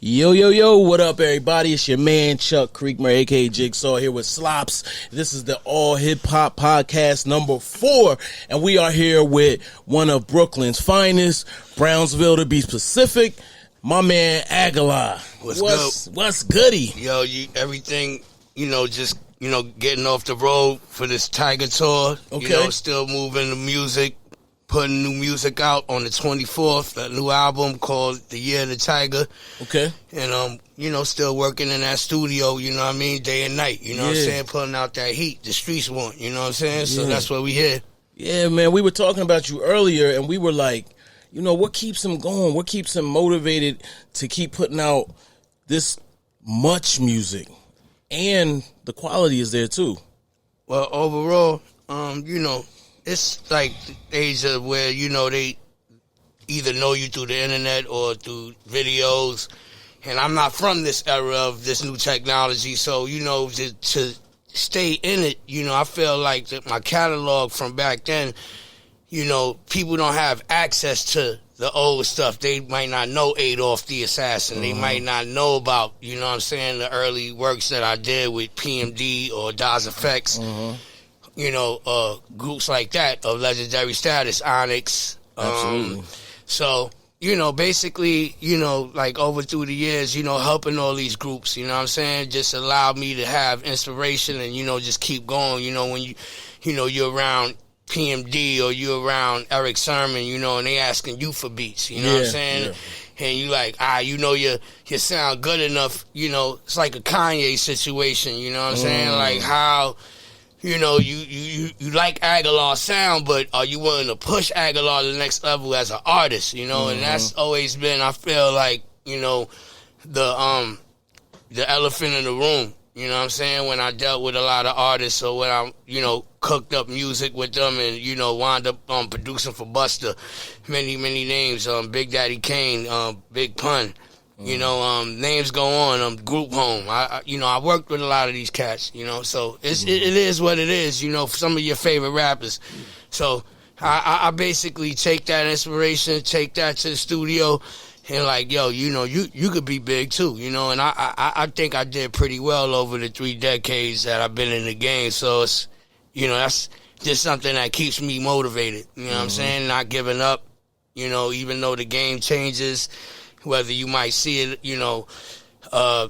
Yo, yo, yo, what up, everybody? It's your man, Chuck Creekmer, a.k.a. Jigsaw, here with Slops. This is the All Hip Hop Podcast number 4, and we are here with one of Brooklyn's finest, Brownsville to be specific, my man, Agallah. What's goody? Yo, everything, just, getting off the road for this Tiger tour. Okay. Still moving the music. Putting new music out on the 24th, a new album called The Year of the Tiger. Okay. And, still working in that studio, day and night, what I'm saying? Putting out that heat the streets want, what I'm saying? So that's what we here. Yeah, man, we were talking about you earlier, and we were like, what keeps him going? What keeps him motivated to keep putting out this much music? And the quality is there, too. Well, overall, it's like the age of where, they either know you through the internet or through videos. And I'm not from this era of this new technology. So, to stay in it, I feel like that my catalog from back then, people don't have access to the old stuff. They might not know Adolf the Assassin. They might not know about, the early works that I did with PMD or Das Effects. Groups like that of legendary status, Onyx. Absolutely. So, basically, like over through the years, helping all these groups, just allowed me to have inspiration and, just keep going, when you're around PMD or you're around Eric Sermon, and they asking you for beats, what I'm saying? Yeah. And you like, you sound good enough, it's like a Kanye situation, what I'm saying? Like how... you like Agallah sound, but are you willing to push Agallah to the next level as an artist, and that's always been, I feel like, the elephant in the room, what I'm saying, when I dealt with a lot of artists or when I, cooked up music with them and, wound up producing for Busta, many names, Big Daddy Kane, Big Pun. Names go on, Group Home. I worked with a lot of these cats, so it is what it is, some of your favorite rappers. So I basically take that inspiration, take that to the studio, and like, yo, you could be big too, and I think I did pretty well over the 3 decades that I've been in the game. So it's, that's just something that keeps me motivated, what I'm saying? Not giving up, even though the game changes. Whether you might see it,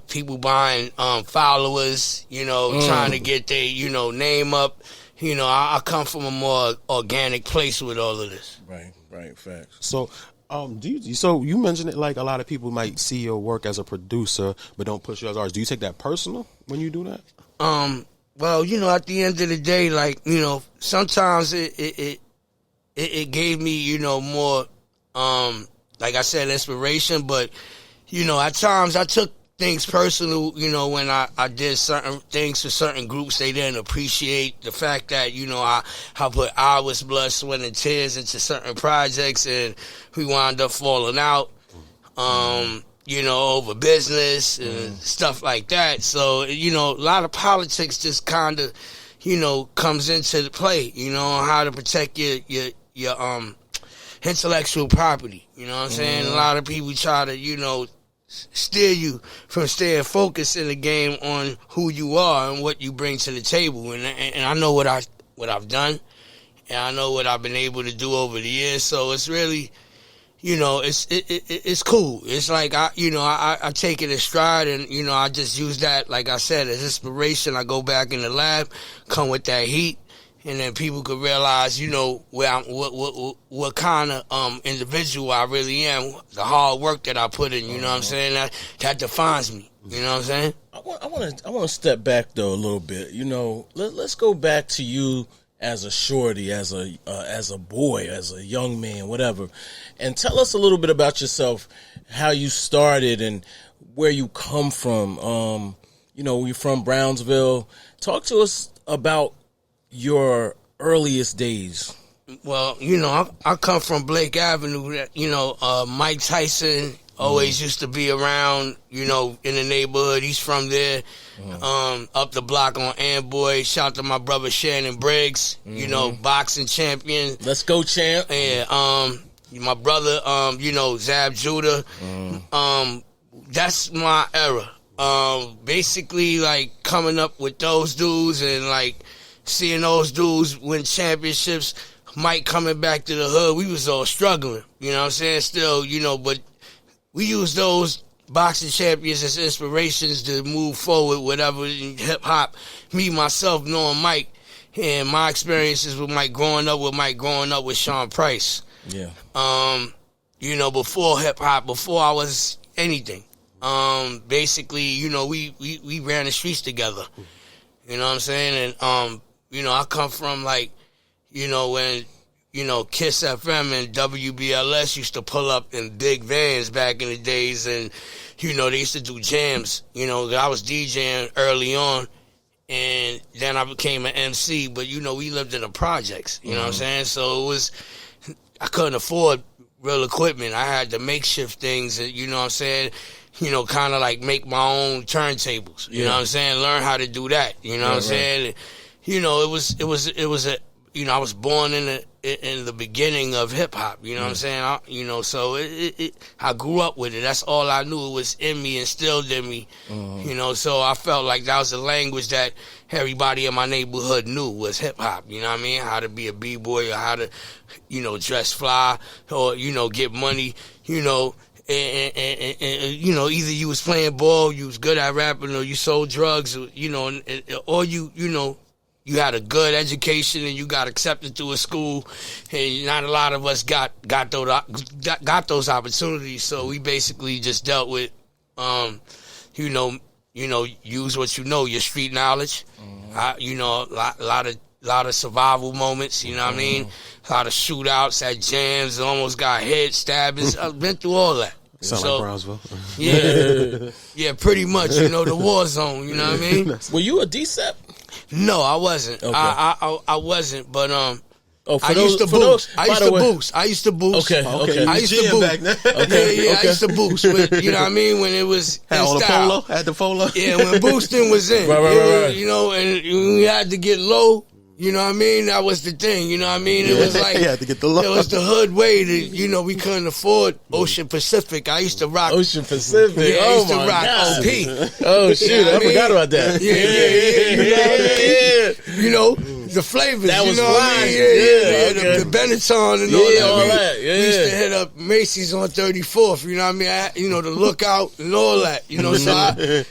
people buying followers, trying to get their, name up. I come from a more organic place with all of this. Right, facts. So, so you mentioned it like a lot of people might see your work as a producer, but don't push you as artists. Do you take that personal when you do that? Well, at the end of the day, like, sometimes it gave me, more, like I said, inspiration, but, at times I took things personal, when I did certain things for certain groups, they didn't appreciate the fact that, I put hours, blood, sweat, and tears into certain projects, and we wound up falling out, over business and stuff like that. So, a lot of politics just kind of, comes into the play, on how to protect your intellectual property, what I'm saying? A lot of people try to, steer you from staying focused in the game on who you are and what you bring to the table. And I know what I've done, and I know what I've been able to do over the years. So it's really, it's cool. It's like I take it in stride, and I just use that, like I said, as inspiration. I go back in the lab, come with that heat. And then people could realize, what kind of individual I really am, the hard work that I put in. What I'm saying? That defines me. You know what I'm saying? I want to step back though a little bit. Let's go back to you as a shorty, as a boy, as a young man, whatever, and tell us a little bit about yourself, how you started and where you come from. You're from Brownsville. Talk to us about your earliest days. Well, I come from Blake Avenue. Mike Tyson always used to be around, in the neighborhood. He's from there. Up the block on Amboy. Shout out to my brother Shannon Briggs, boxing champion. Let's go, champ. Yeah, my brother, Zab Judah. that's my era. Basically, like, coming up with those dudes and, like, seeing those dudes win championships, Mike coming back to the hood, we was all struggling, you know what I'm saying? Still, you know, but we used those boxing champions as inspirations to move forward, whatever, in hip-hop. Me, myself, knowing Mike, and my experiences with Mike, growing up with Sean Price. Yeah. You know, before hip-hop, before I was anything. Basically, you know, we ran the streets together. You know what I'm saying? And, you know, I come from, like, you know, when, you know, Kiss FM and WBLS used to pull up in big vans back in the days, and, you know, they used to do jams. You know, I was DJing early on, and then I became an MC, but, you know, we lived in the projects, you know what I'm saying? So it was, I couldn't afford real equipment. I had to makeshift things, you know what I'm saying? You know, kind of like make my own turntables, you know what I'm saying? Learn how to do that, you know what I'm saying? You know, it was a, you know, I was born in the beginning of hip hop, you know what I'm saying? You know, so I grew up with it. That's all I knew. It was in me, instilled in me, you know, so I felt like that was the language that everybody in my neighborhood knew was hip hop, you know what I mean? How to be a B-boy, or how to, you know, dress fly, or, you know, get money, you know. And you know, either you was playing ball, you was good at rapping, or you sold drugs, or, you know, or you know, you had a good education and you got accepted to a school, and not a lot of us got those opportunities. So we basically just dealt with, you know, use what you know, your street knowledge, you know, a lot of survival moments, you know what I mean? A lot of shootouts at jams, almost got hit, stabbings. I've been through all that. Sound like Brownsville. Yeah, pretty much, you know, the war zone, you know what I mean? Were you a DCEP? No, I wasn't. Okay. I wasn't, but I used to boost. I used to boost. Okay. I used to boost. Back then. I used to boost. But, you know what I mean? When it was Had in all style. Had the polo. Yeah, when boosting was in. Right. You know, and we had to get low. You know what I mean? That was the thing. You know what I mean? It was like, you had to get the low. It was the hood way to, you know, we couldn't afford Ocean Pacific. I used to rock. Ocean Pacific. Yeah, I used to rock God. OP. Oh shoot! You know what I forgot about that. Yeah. You know, the flavors. That was you know what I fine. mean? Yeah, okay. The Benetton and all that. all that. Yeah. We used to hit up Macy's on 34th. You know what I mean? You know, the Lookout and all that. You know, so I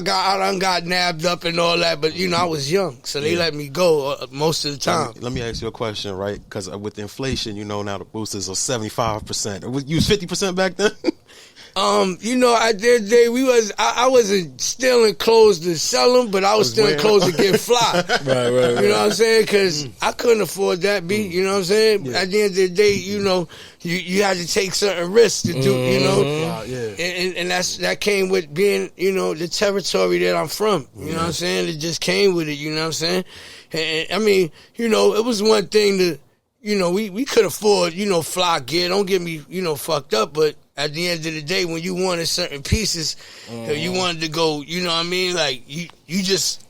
got nabbed up and all that, but you know, I was young, so they let me go most of the time. Let me ask you a question, right? Because with inflation, you know, now the boosters are 75%. You was 50% back then. You know, I wasn't stealing clothes to sell them, but I was stealing clothes to get fly. Right. You know what I'm saying? Because I couldn't afford that beat. You know what I'm saying? Yeah. At the end of the day, you know, you had to take certain risks to do. You know, and that came with being, you know, the territory that I'm from. You know what I'm saying? It just came with it. You know what I'm saying? And I mean, you know, it was one thing to, you know, we could afford, you know, fly gear. Don't get me, you know, fucked up, but at the end of the day, when you wanted certain pieces, you wanted to go, you know what I mean? Like, you just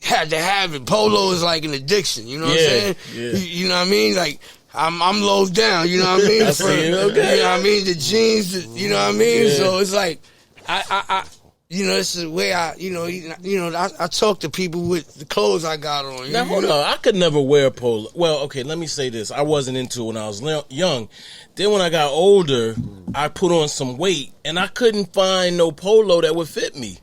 had to have it. Polo is like an addiction, you know what I'm saying? Yeah. You know what I mean? Like, I'm low down, you know what I mean? I see it, okay. You know what I mean? The jeans, you know what I mean? Yeah. So it's like, I you know, this is the way I talk to people with the clothes I got on. Now, hold on. I could never wear polo. Well, okay, let me say this. I wasn't into it when I was young. Then when I got older, I put on some weight, and I couldn't find no polo that would fit me.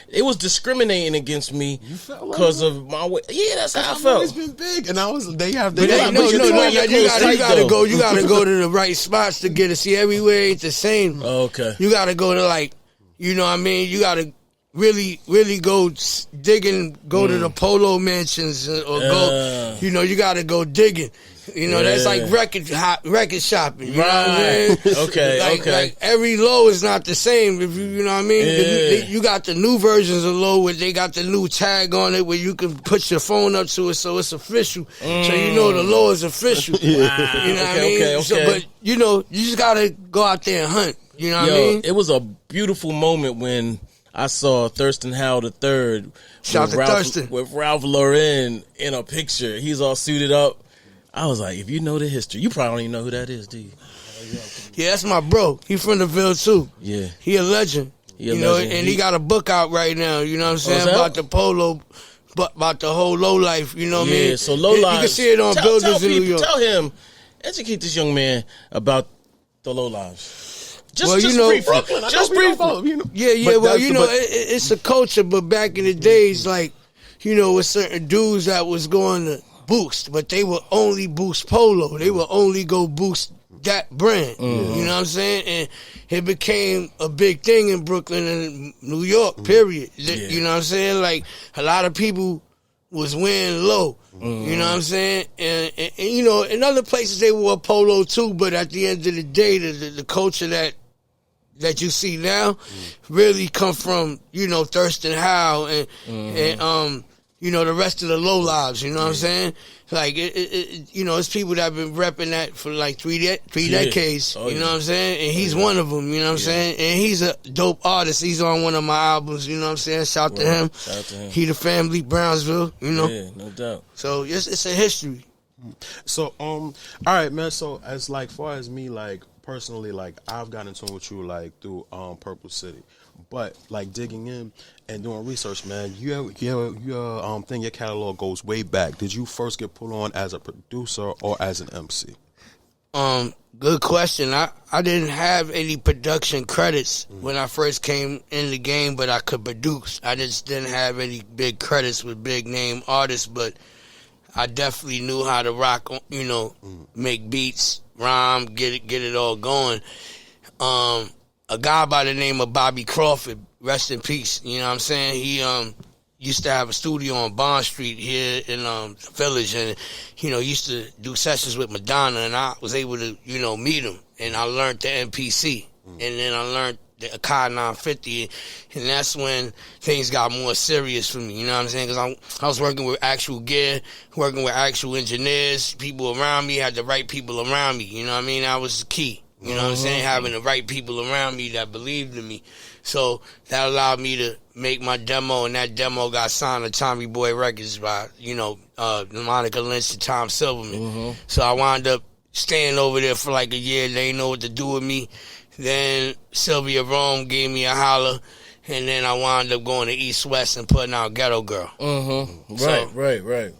It was discriminating against me because of my weight. Yeah, that's how I felt. It's been big, and they have. You gotta go. You gotta go to the right spots to get it. See, everywhere ain't the same. Okay. You gotta go to, like, you know what I mean? You gotta really go digging, go to the polo mansions, or go, you know, you gotta go digging. You know, that's like record shopping. You know what I mean? Okay. Like every low is not the same. If you know what I mean? Yeah. You got the new versions of low where they got the new tag on it where you can put your phone up to it so it's official. So you know the low is official. Wow. You know what I mean? Okay. So, but you know, you just gotta go out there and hunt. You know what I mean? It was a beautiful moment when I saw Thurston Howell III with Ralph Lauren in a picture. He's all suited up. I was like, if you know the history, you probably don't even know who that is, do you? Yeah, that's my bro. He from the Ville too. Yeah. He a legend. And he got a book out right now, you know what I'm saying, about the polo, about the whole low life, you know what I mean? Yeah, so low life. You can see it on buildings in New York. Tell him, educate this young man about the low lives. Just briefly. Brooklyn, just briefly. It's a culture, but back in the days, like, with certain dudes that was going to boost, but they would only boost polo. They would only go boost that brand. Mm-hmm. You know what I'm saying? And it became a big thing in Brooklyn and New York, period. Yeah. You know what I'm saying? Like, a lot of people was wearing low. Mm-hmm. You know what I'm saying? And in other places they wore polo too, but at the end of the day, the culture that you see now really come from, Thurston Howe and the rest of the low lives, you know what I'm saying? Like, it's people that have been repping that for like three decades, you know what I'm saying? And he's one of them, you know what I'm saying? And he's a dope artist. He's on one of my albums, you know what I'm saying? Shout to him. He the family, Brownsville, Yeah, no doubt. So, yes, it's a history. So, all right, man. So, as like far as me, like personally, like I've gotten in tune with you like through Purple City, but like digging in and doing research, man, your catalog goes way back. Did you first get put on as a producer or as an MC? Good question. I didn't have any production credits when I first came in the game, but I could produce. I just didn't have any big credits with big name artists, but I definitely knew how to rock, make beats, rhyme, get it all going. A guy by the name of Bobby Crawford, rest in peace, you know what I'm saying? He used to have a studio on Bond Street here in the Village, and, used to do sessions with Madonna, and I was able to, meet him, and I learned the MPC, and then I learned the Akai 950, and that's when things got more serious for me, you know what I'm saying? Because I was working with actual gear, working with actual engineers, people around me, had the right people around me, you know what I mean? That was the key, you know what I'm saying? Having the right people around me that believed in me. So that allowed me to make my demo, and that demo got signed to Tommy Boy Records by, Monica Lynch and Tom Silverman. So I wound up staying over there for like a year. They didn't know what to do with me. Then Sylvia Rome gave me a holler, and then I wound up going to East West and putting out Ghetto Girl. Right.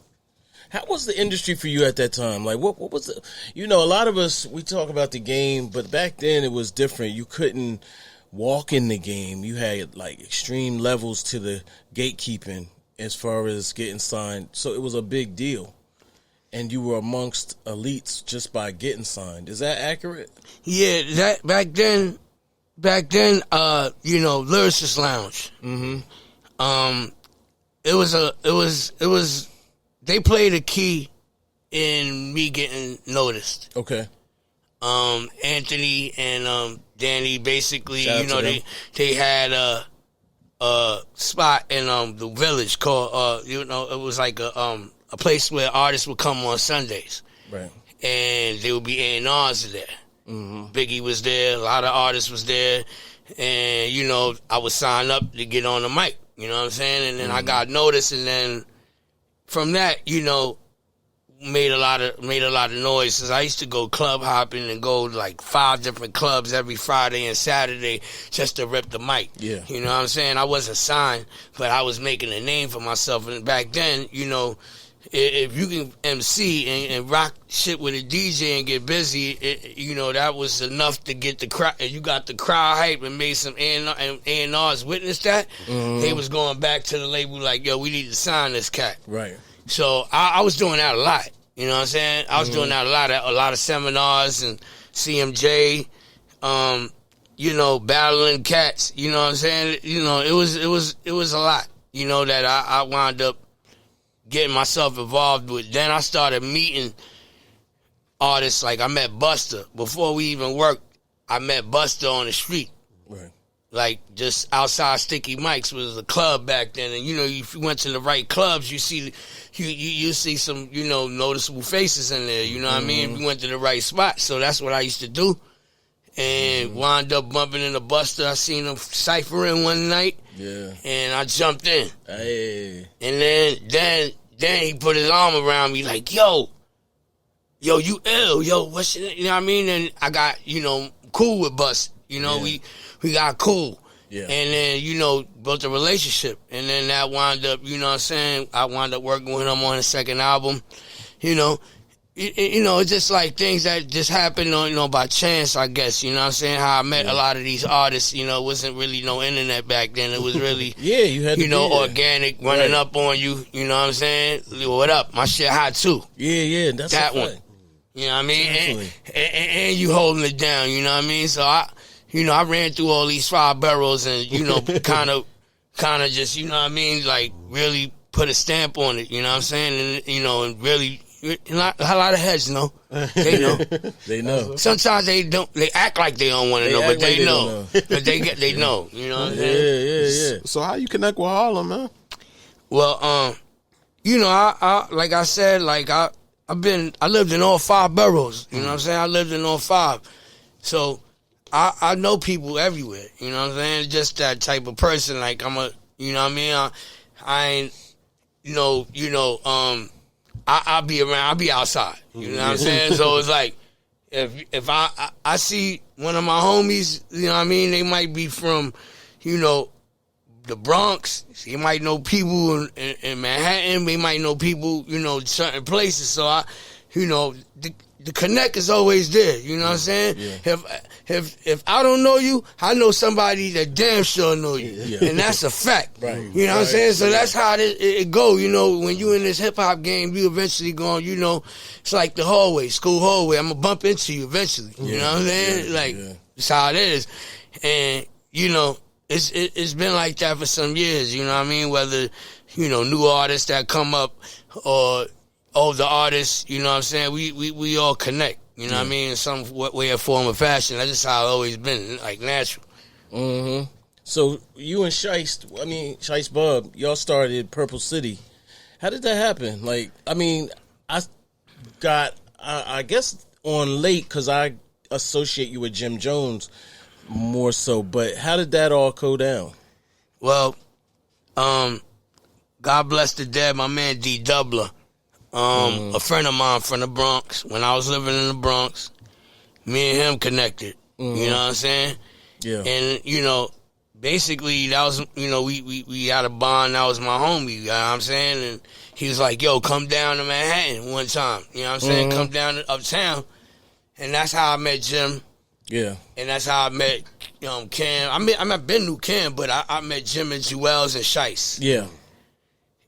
How was the industry for you at that time? Like, what was the, a lot of us, we talk about the game, but back then it was different. You couldn't walk in the game. You had like extreme levels to the gatekeeping as far as getting signed. So it was a big deal. And you were amongst elites just by getting signed. Is that accurate? Yeah, that back then, Lyricist Lounge. It was they played a key in me getting noticed. Okay. Anthony and Danny basically, they had a spot in the Village called it was like a place where artists would come on Sundays. Right. And there would be A&Rs there. Biggie was there, a lot of artists was there, and I would sign up to get on the mic, you know what I'm saying? And then I got noticed, and then from that, made a lot of noise. Cause I used to go club hopping and go to like 5 different clubs every Friday and Saturday just to rip the mic. Yeah. You know what I'm saying? I wasn't signed, but I was making a name for myself. And back then, if you can MC and rock shit with a DJ and get busy, that was enough to get the crowd. You got the crowd hype and made some A&Rs witness that. They was going back to the label like, yo, we need to sign this cat. Right. So I was doing that a lot. You know what I'm saying? I was doing that a lot of seminars and CMJ, battling cats. You know what I'm saying? It was a lot. That I wound up getting myself involved with. Then I started meeting artists. Like I met Busta before we even worked. I met Busta on the street. Right. Like just outside Sticky Mike's was a club back then, and if you went to the right clubs, you see some noticeable faces in there. You know what I mean? If you went to the right spot, so that's what I used to do, and wound up bumping into Busta. I seen him ciphering one night, and I jumped in, and then he put his arm around me like, yo, yo, you ill, yo, what's your, you know what I mean? And I got, cool with Bust. We got cool. Yeah. And then, built a relationship. And then that wound up, I wound up working with him on his second album. It's just like things that just happened on, by chance, I guess. How I met a lot of these artists. It wasn't really no internet back then. It was really, you had to organic, running up on you. You know what I'm saying? What up? My shit hot too. Yeah, that's that one. You know what I mean? And you holding it down. You know what I mean? So I ran through all these 5 boroughs and kind of just like really put a stamp on it. You know what I'm saying? And and really. A lot of heads know. They know. They know. Sometimes they don't. They act like they don't want to know, but they know. But they know. You know what I'm saying? Yeah. So how you connect with Harlem, man? Well, I like I said, like I lived in all 5 boroughs. You know what I'm saying? I lived in all 5, so I know people everywhere. You know what I'm saying? Just that type of person. Like I'm a, you know what I mean? I ain't, I'll be around. I'll be outside. You know what I'm saying? So it's like, if I see one of my homies, you know what I mean? They might be from, the Bronx. They might know people in Manhattan. They might know people, certain places. So the connect is always there. You know what I'm saying? Yeah. If I don't know you, I know somebody that damn sure know you. Yeah. And that's a fact. Right. You know what I'm saying? So that's how it go. When you in this hip-hop game, you eventually going, it's like the hallway, school hallway. I'm going to bump into you eventually. You know what I'm saying? It's how it is. And, it's been like that for some years. You know what I mean? Whether, new artists that come up or older artists, you know what I'm saying? We all connect. You know what I mean? In some way or form or fashion. That's just how it's always been, like natural. Mm-hmm. So you and Shiest Bub, y'all started Purple City. How did that happen? Like, I guess on late because I associate you with Jim Jones more so, but how did that all go down? Well, God bless the dead, my man D Doubler. A friend of mine from the Bronx. When I was living in the Bronx, me and him connected. You know what I'm saying? Yeah. And, basically that was, we had a bond. That was my homie, you know what I'm saying? And he was like, yo, come down to Manhattan one time. You know what I'm saying? Come down to uptown. And that's how I met Jim. Yeah. And that's how I met Cam. I've been to Cam, but I met Jim and Jewels and Shiest. Yeah.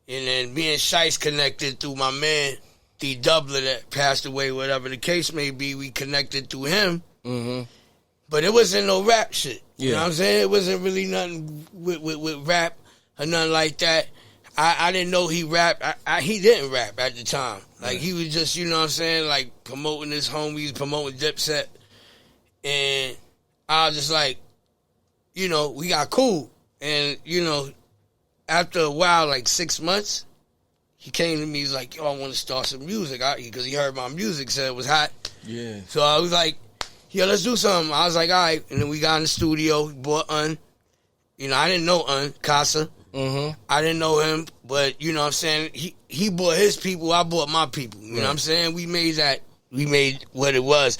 And then me and Shiest connected through my man, D Doubler, that passed away, whatever the case may be. We connected through him. Mm-hmm. But it wasn't no rap shit. You know what I'm saying? It wasn't really nothing with rap or nothing like that. I didn't know he rapped. He didn't rap at the time. Like, he was just, you know what I'm saying, like, promoting his homies, promoting Dipset. And I was just like, we got cool. And, after a while, like 6 months, he came to me. He's like, yo, I want to start some music. Because he heard my music, said it was hot. Yeah. So I was like, yo, let's do something. I was like, all right. And then we got in the studio. We bought Un. I didn't know Un, Casa. Mm-hmm. I didn't know him. But, you know what I'm saying? He bought his people. I bought my people. You know what I'm saying? We made what it was.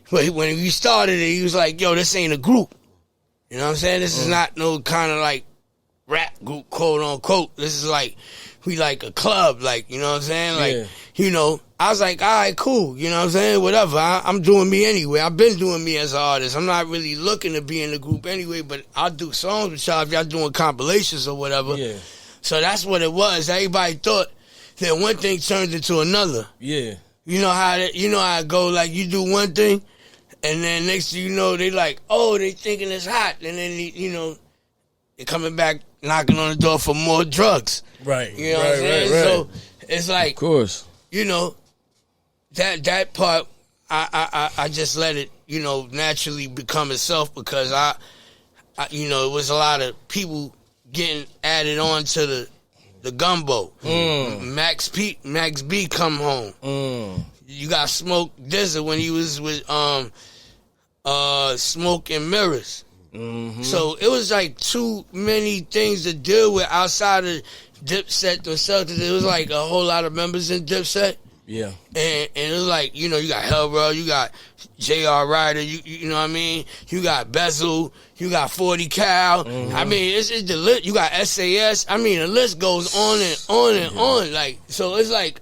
But when we started it, he was like, yo, this ain't a group. You know what I'm saying? This is not no kind of like rap group, quote unquote. This is like, we like a club, like, you know what I'm saying? Like, I was like, all right, cool. You know what I'm saying? Whatever. I'm doing me anyway. I've been doing me as an artist. I'm not really looking to be in the group anyway, but I'll do songs with y'all if y'all doing compilations or whatever. Yeah. So that's what it was. Everybody thought that one thing turned into another. Yeah. You know how it go, like you do one thing, and then next thing you know, they like, oh, they thinking it's hot. And then, they're coming back, knocking on the door for more drugs. Right. You know what I'm saying? Right. So it's like, of course, that part, I just let it, naturally become itself because I it was a lot of people getting added on to the gumbo. Max B come home. You got Smoke Dizza when he was with Smoke and Mirrors. Mm-hmm. So it was like too many things to deal with outside of Dipset themselves. It was like a whole lot of members in Dipset. Yeah. And it's like, you know, you got Hellrow, you got J.R. Ryder, you know what I mean? You got Bezel, you got 40 Cal. I mean, it's the list. You got SAS. I mean, the list goes on and on and on. Like, so it's like,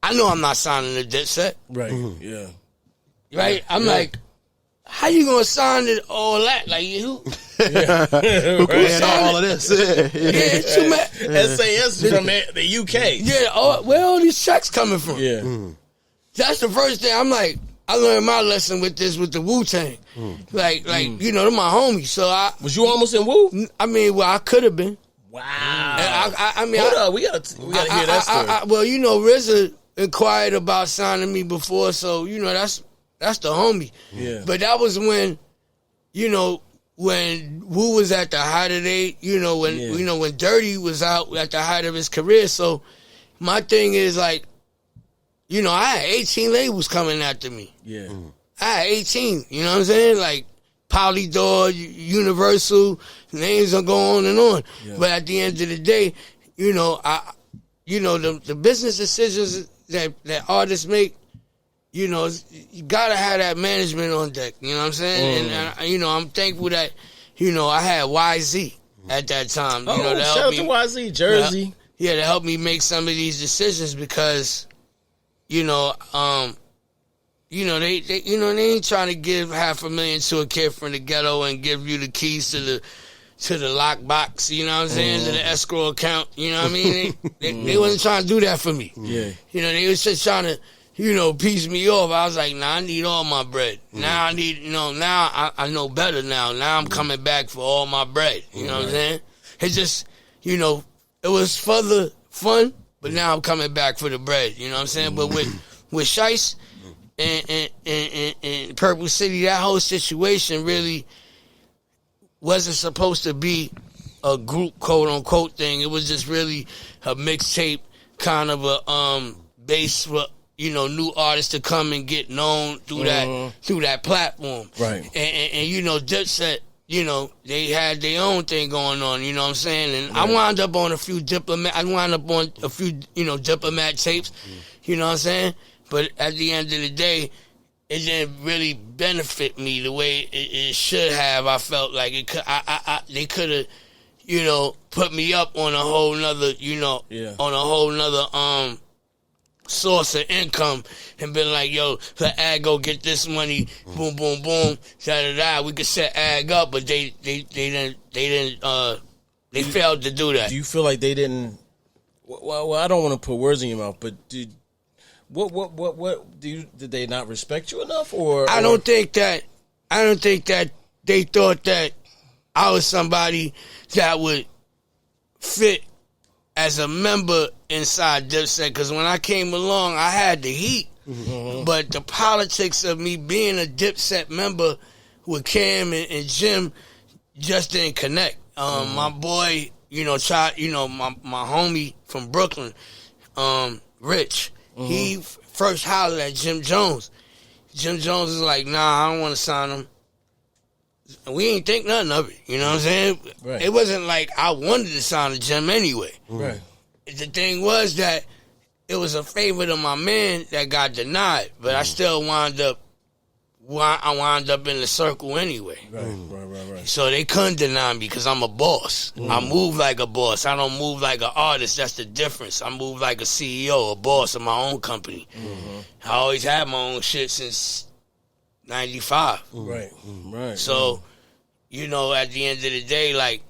I know I'm not signing a Dipset. Right. Yeah. Right? I'm like, how you gonna sign it all that? Like, who? Who can handle all of this? Yeah, too mad. SAS from the UK. Yeah, where all these checks coming from? Yeah. That's the first thing. I'm like, I learned my lesson with the Wu-Tang. Like, you know, they're my homies. So Was you almost in Wu? I mean, well, I could have been. Wow. I mean, hold up, we gotta hear that story. well, you know, RZA inquired about signing me before, so you know that's the homie. Yeah. But that was when, you know, when Wu was at the height of when Dirty was out at the height of his career. So my thing is like, you know, I had 18 labels coming after me. Yeah. I had 18. You know what I'm saying? Like Polydor, Universal, names are going on and on. Yeah. But at the end of the day, you know, the business decisions that artists make, you know, you gotta have that management on deck. You know what I'm saying? And you know, I'm thankful that, you know, I had YZ at that time. You know, shout out to YZ, Jersey. Yeah, to help me make some of these decisions because, you know, they ain't trying to give $500,000 to a kid from the ghetto and give you the keys to the lockbox, you know what I'm saying, to the escrow account, you know what I mean? They wasn't trying to do that for me. Yeah. You know, they was just trying to, you know, piece me off. I was like, nah, I need all my bread. Now I need, you know, now I know better now. Now I'm coming back for all my bread. You know what I'm saying? It's just, you know, it was for the fun, but now I'm coming back for the bread. You know what I'm saying? But with Shice and Purple City, that whole situation really wasn't supposed to be a group quote unquote thing. It was just really a mixtape kind of a base for, you know, new artists to come and get known through that platform. Right. And you know, Dipset, you know, they had their own thing going on, you know what I'm saying? And I wound up on a few Diplomat tapes, you know what I'm saying? But at the end of the day, it didn't really benefit me the way it should have. I felt like it could. They could have, you know, put me up on a whole nother, you know, on a whole nother source of income and been like, yo, let Ag go get this money, boom, boom, boom, da da da. We could set Ag up, but they didn't. They failed to do that. Do you feel like they didn't? Well, I don't want to put words in your mouth, but what did they not respect you enough, or? I don't think that they thought that I was somebody that would fit as a member inside Dipset, because when I came along, I had the heat, but the politics of me being a Dipset member with Cam and Jim just didn't connect. My boy, you know, my homie from Brooklyn, Rich. He first hollered at Jim Jones. Jim Jones is like, nah, I don't want to sign him. And we ain't think nothing of it. You know what I'm saying? Right. It wasn't like I wanted to sign a Jim anyway. Right. The thing was that it was a favor to my man that got denied, but I still wound up in the circle anyway. Right. So they couldn't deny me because I'm a boss. I move like a boss. I don't move like an artist. That's the difference. I move like a CEO, a boss of my own company. I always had my own shit since 95. Right. So, you know, at the end of the day, like,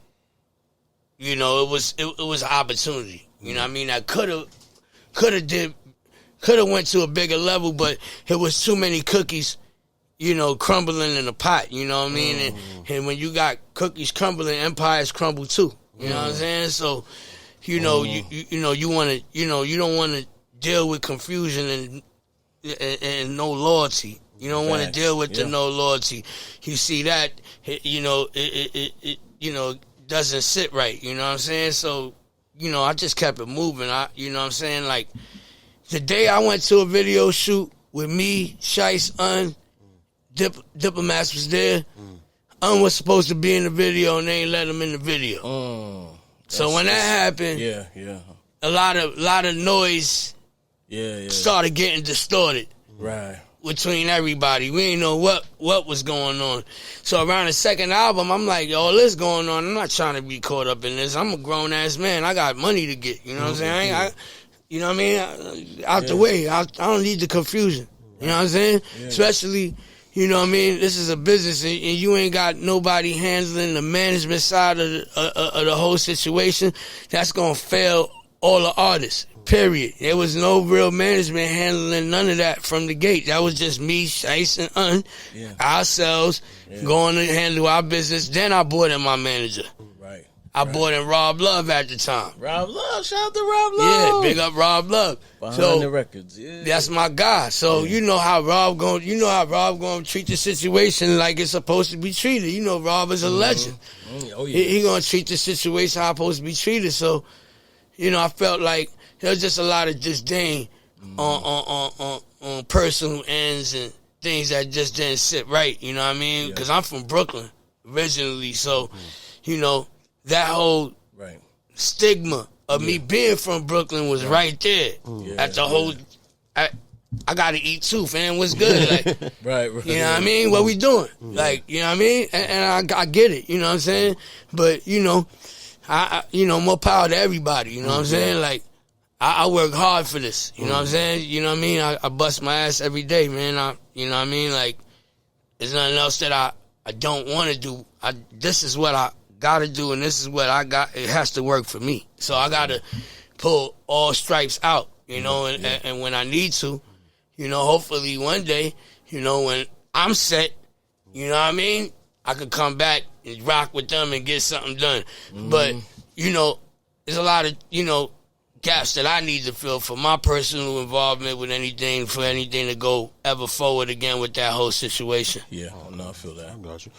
you know, it was an opportunity. You know what I mean? I could have went to a bigger level, but it was too many cookies, you know, crumbling in a pot, you know what I mean? And when you got cookies crumbling, empires crumble too. You know what I'm saying? So, you know, you know, you want to, you know, you don't want to deal with confusion and no loyalty. You don't want to deal with the no loyalty. You see that, you know, it you know, doesn't sit right. You know what I'm saying? So, you know, I just kept it moving. You know what I'm saying? Like, the day I went to a video shoot with me, Shice, Diplomats was there. Was supposed to be in the video, and they ain't let him in the video. So when that happened, yeah, a lot of noise started getting distorted. Right. Between everybody. We didn't know what was going on. So around the second album, I'm like, yo, all this going on. I'm not trying to be caught up in this. I'm a grown-ass man. I got money to get. You know what I'm saying? You know what I mean? Out the way. I don't need the confusion. You know what I'm saying? Yeah. Especially, you know what I mean? This is a business, and you ain't got nobody handling the management side of the whole situation. That's going to fail all the artists. Period. There was no real management handling none of that from the gate. That was just me, Shice, and ourselves going to handle our business. Then I brought in my manager. Right. I brought in Rob Love at the time. Rob Love, shout out to Rob Love. Yeah, big up Rob Love. Behind the records, that's my guy. So you know how Rob going to treat the situation like it's supposed to be treated. You know Rob is a legend. Oh yeah. He going to treat the situation how it's supposed to be treated. So, you know, I felt like there was just a lot of disdain on personal ends and things that just didn't sit right, you know what I mean? Because I'm from Brooklyn originally, so, you know, that whole stigma of me being from Brooklyn was right there. At the whole, I got to eat too, fam. What's good? Like, right. You know what I mean? What we doing? Like, you know what I mean? And I get it, you know what I'm saying? But, you know, I more power to everybody, you know what I'm saying? Like, I work hard for this, you know what I'm saying? You know what I mean? I bust my ass every day, man. You know what I mean? Like, there's nothing else that I don't want to do. This is what I got to do, and this is what I got. It has to work for me. So I got to pull all stripes out, you know, and when I need to, you know, hopefully one day, you know, when I'm set, you know what I mean? I could come back and rock with them and get something done. But, you know, there's a lot of, you know, gaps that I need to fill for my personal involvement with anything, for anything to go ever forward again with that whole situation. Yeah, no, I feel that. I got you.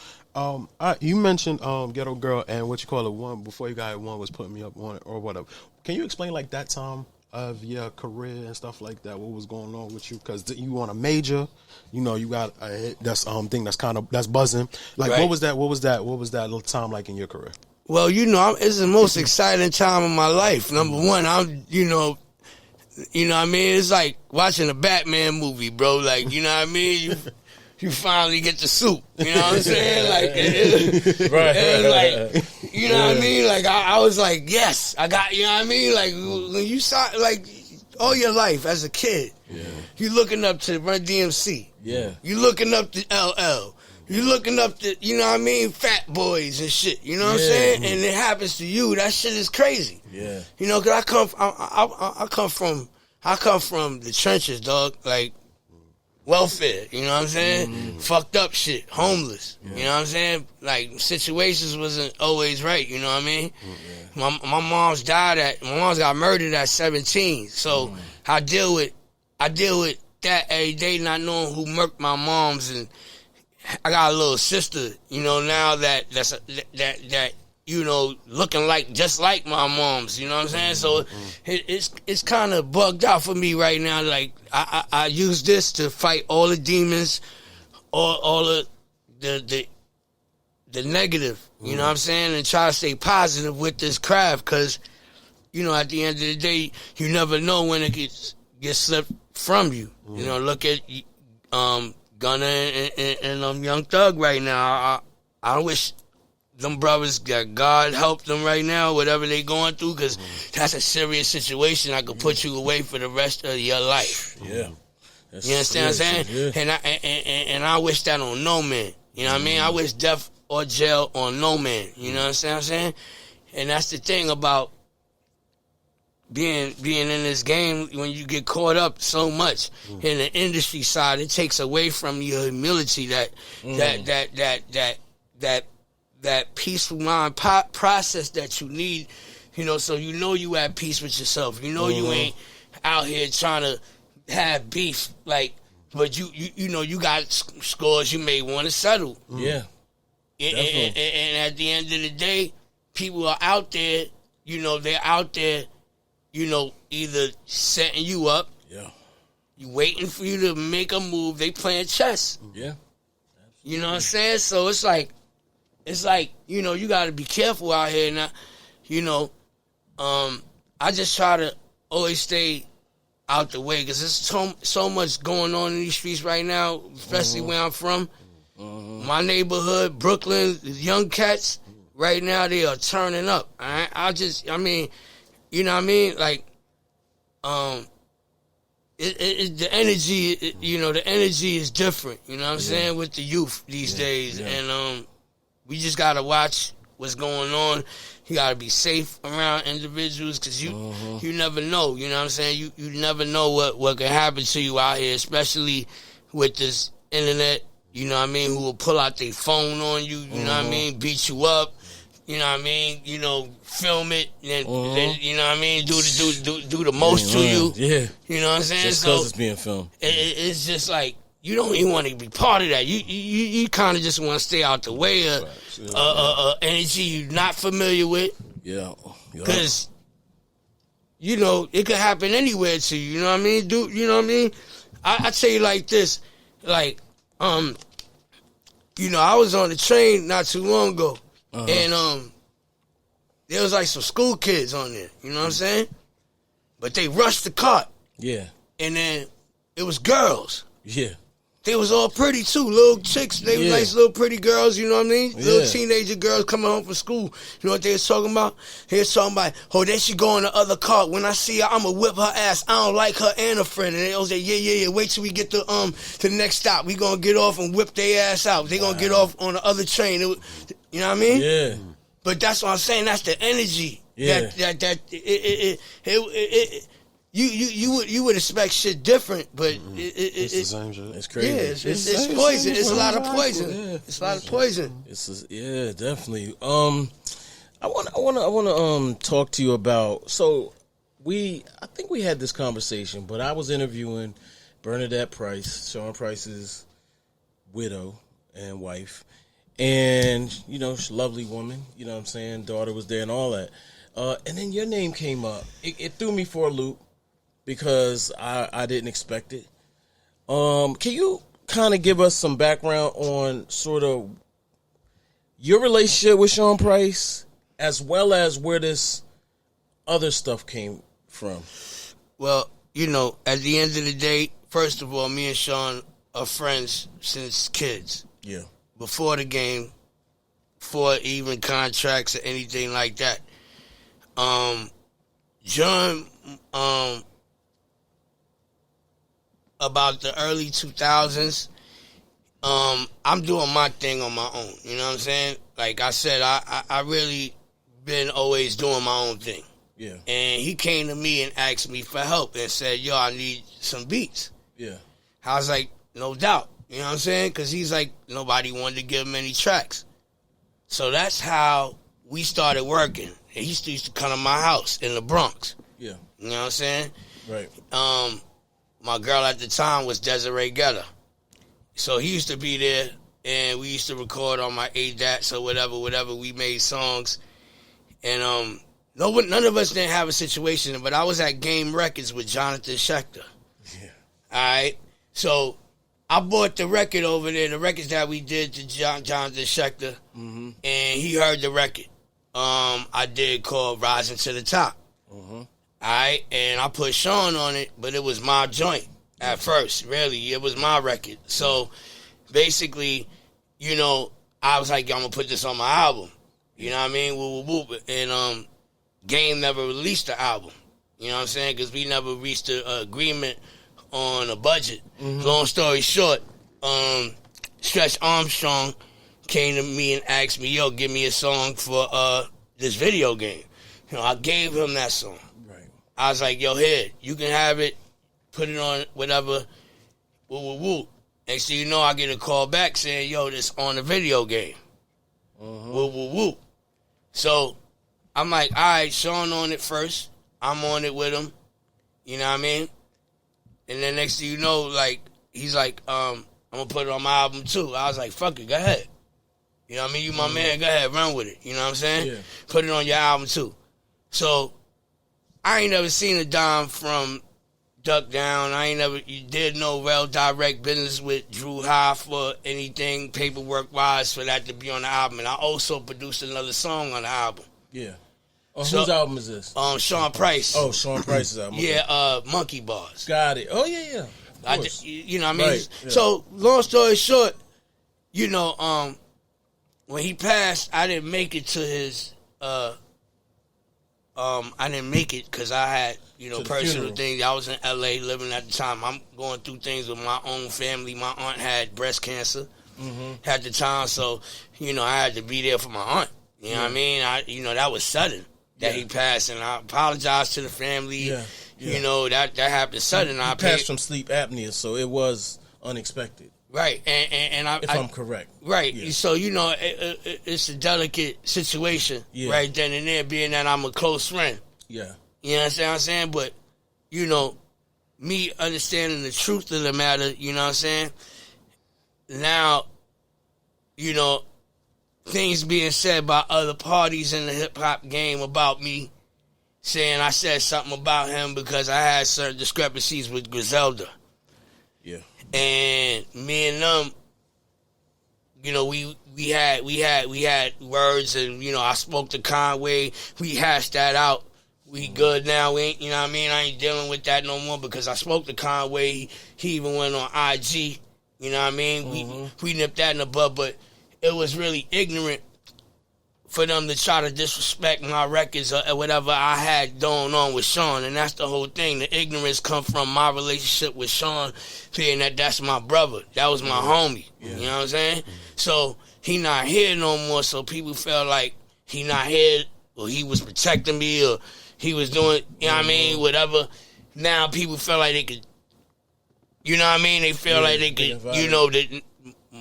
You mentioned Ghetto Girl and what you call it, one before you got it, one was putting me up on it or whatever. Can you explain like that time of your career and stuff like that? What was going on with you? Because you want a major, you know, you got a hit, that's thing that's buzzing. Like what was that little time like in your career? Well, you know, it's the most exciting time of my life. Number one, you know what I mean? It's like watching a Batman movie, bro. Like, you know what I mean? You finally get the suit. You know what I'm saying? Like, it like, you know what I mean? Like, I was like, yes, I got, you know what I mean? Like, when you saw, like, all your life as a kid, you looking up to Run DMC. Yeah. You looking up to LL. You looking up to, you know what I mean, Fat Boys and shit. You know what I'm saying? And it happens to you. That shit is crazy. Yeah. You know, 'cause I come from the trenches, dog. Like, welfare. You know what I'm saying? Fucked up shit. Homeless. You know what I'm saying? Like, situations wasn't always right. You know what I mean? My mom's my mom's got murdered at 17. So I deal with that every day, not knowing who murked my moms. And I got a little sister, you know, now that you know, looking like just like my mom's, you know what I'm saying? So it's kind of bugged out for me right now. Like I use this to fight all the demons, all of the negative, you know what I'm saying, and try to stay positive with this craft, because, you know, at the end of the day, you never know when it gets slipped from you. You know, look at Gunna and Young Thug right now. I wish them brothers got God help them right now, whatever they going through, because that's a serious situation that could put you away for the rest of your life. Yeah. You understand what I'm saying? Yeah. And I wish that on no man. You know what I mean? I wish death or jail on no man. You know what I'm saying? And that's the thing about being in this game. When you get caught up so much in the industry side, it takes away from your humility, that peaceful mind process that you need, you know, so you know you at peace with yourself. You know you ain't out here trying to have beef, like, but you know you got scores you may want to settle. Yeah. And at the end of the day, people are out there, you know, they're out there, you know, either setting you up, you waiting for you to make a move, they playing chess. Yeah. You know what I'm saying? So it's like, you know, you got to be careful out here now. You know, I just try to always stay out the way because there's so much going on in these streets right now, especially where I'm from. My neighborhood, Brooklyn, young cats, right now they are turning up. I mean, you know what I mean? Like, the energy, the energy is different, you know what I'm saying, with the youth these days. Yeah. And we just got to watch what's going on. You got to be safe around individuals because you never know, you know what I'm saying? You never know what can happen to you out here, especially with this internet, you know what I mean, who will pull out their phone on you, you know what I mean, beat you up, you know what I mean, film it, and then you know what I mean, do the most to you. Yeah. You know what I'm saying? Just because it's being filmed. It's just like, you don't even want to be part of that. You kind of just want to stay out the way of energy you're not familiar with. Yeah. Because, it could happen anywhere to you. You know what I mean? You know what I mean? I tell you like this. Like, I was on the train not too long ago. And there was like some school kids on there. You know what I'm saying? But they rushed the cart. Yeah. And then it was girls. Yeah. They was all pretty too, little chicks. They were nice little pretty girls, you know what I mean? Yeah. Little teenager girls coming home from school. You know what they was talking about? They was talking about, there she go in the other car. When I see her, I'ma whip her ass. I don't like her and her friend. And they was like, yeah. Wait till we get to the next stop. We gonna get off and whip their ass out. They gonna get off on the other train. You know what I mean? Yeah. But that's what I'm saying. That's the energy. Yeah. You would expect shit different, but it's the same shit. It's crazy. Yeah, it's poison. It's a lot of poison. Yeah. It's a lot of poison. Yeah, definitely. I want to talk to you about. So I think we had this conversation, but I was interviewing Bernadette Price, Sean Price's widow and wife, and she's a lovely woman. You know what I'm saying? Daughter was there and all that. And then your name came up. It threw me for a loop, because I didn't expect it. Can you kind of give us some background on sort of your relationship with Sean Price, as well as where this other stuff came from? Well, at the end of the day, first of all, me and Sean are friends since kids. Yeah. Before the game, before even contracts or anything like that. John, about the early 2000s, I'm doing my thing on my own. You know what I'm saying? Like I said, I really been always doing my own thing. Yeah. And he came to me and asked me for help and said, yo, I need some beats. Yeah. I was like, no doubt. You know what I'm saying? Because he's like, nobody wanted to give him any tracks. So that's how we started working. And he used to come to my house in the Bronx. Yeah. You know what I'm saying? Right. My girl at the time was Desiree Getter. So he used to be there, and we used to record on my ADATs or whatever. We made songs. And none of us didn't have a situation, but I was at Game Records with Jonathan Schechter. Yeah. All right? So I bought the record over there, the records that we did to Jonathan Schechter, and he heard the record. I did called Rising to the Top. All right, and I put Sean on it, but it was my joint at first, really. It was my record. So basically, I was like, I'm going to put this on my album. You know what I mean? Whoop, whoop, whoop. And Game never released the album. You know what I'm saying? Because we never reached an agreement on a budget. Long story short, Stretch Armstrong came to me and asked me, yo, give me a song for this video game. I gave him that song. I was like, yo, here, you can have it, put it on whatever, woo. Next thing you know, I get a call back saying, yo, this on the video game. Woo. So I'm like, all right, Sean on it first. I'm on it with him. You know what I mean? And then next thing you know, like, he's like, I'm going to put it on my album too. I was like, fuck it, go ahead. You know what I mean? You my man, go ahead, run with it. You know what I'm saying? Yeah. Put it on your album too. So I ain't never seen a dime from Duck Down. You did no real direct business with Drew Hoff or anything paperwork-wise for that to be on the album. And I also produced another song on the album. Yeah. Whose album is this? Sean Price. Oh, Sean Price's album. Yeah, Monkey Bars. Got it. Oh, yeah. You know what I mean? Right, yeah. So, long story short, you know, when he passed, I didn't make it to his, I didn't make it because I had, you know, personal things. I was in L.A. living at the time. I'm going through things with my own family. My aunt had breast cancer at the time, so, you know, I had to be there for my aunt. You know what I mean? That was sudden that he passed, and I apologize to the family. Yeah. You know, that happened sudden. He passed from sleep apnea, so it was unexpected. Right, and I'm correct. Right, yeah. So, you know, it's a delicate situation right then and there, being that I'm a close friend. Yeah. You know what I'm saying? But, you know, me understanding the truth of the matter, you know what I'm saying? Now, you know, things being said by other parties in the hip-hop game about me, saying I said something about him because I had certain discrepancies with Griselda. Yeah. And me and them, you know, we had words, and, you know, I spoke to Conway. We hashed that out. We good now. We ain't, you know what I mean? I ain't dealing with that no more because I spoke to Conway. He even went on IG. You know what I mean? We nipped that in the bud, but it was really ignorant for them to try to disrespect my records or whatever I had going on with Sean, and that's the whole thing. The ignorance come from my relationship with Sean, being that that's my brother. That was my homie. Yeah. You know what I'm saying? So he not here no more, so people felt like he not here, or he was protecting me, or he was doing, you know what I mean, whatever. Now people feel like they could, you know what I mean? They feel like they could, you know, that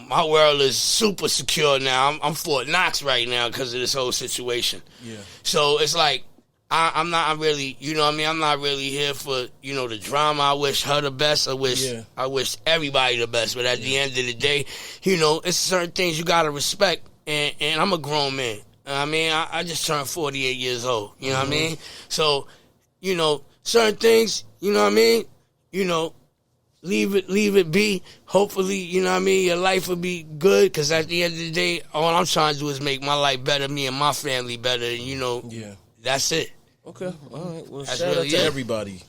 my world is super secure now. I'm Fort Knox right now because of this whole situation. Yeah. So it's like, I'm not really, you know what I mean? I'm not really here for, you know, the drama. I wish her the best. I wish everybody the best. But at the end of the day, you know, it's certain things you got to respect. And I'm a grown man. I mean, I just turned 48 years old. You know what I mean? So, you know, certain things, you know what I mean? You know, leave it be. Hopefully, you know what I mean, your life will be good, because at the end of the day, all I'm trying to do is make my life better, me and my family better, and, you know, that's it. Okay, all right. Well, that's shout really out to everybody.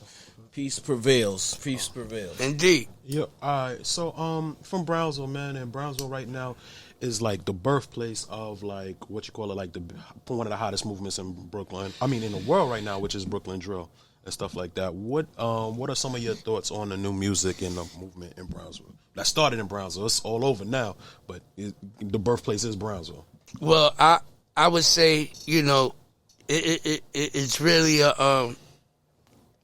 Peace prevails. Peace prevails. Indeed. Yeah, all right. So, from Brownsville, man, and Brownsville right now is like the birthplace of, like, what you call it, like one of the hottest movements in Brooklyn. I mean, in the world right now, which is Brooklyn drill and stuff like that. What are some of your thoughts on the new music and the movement in Brownsville? That started in Brownsville. It's all over now, but the birthplace is Brownsville. Well, I would say, you know, it's really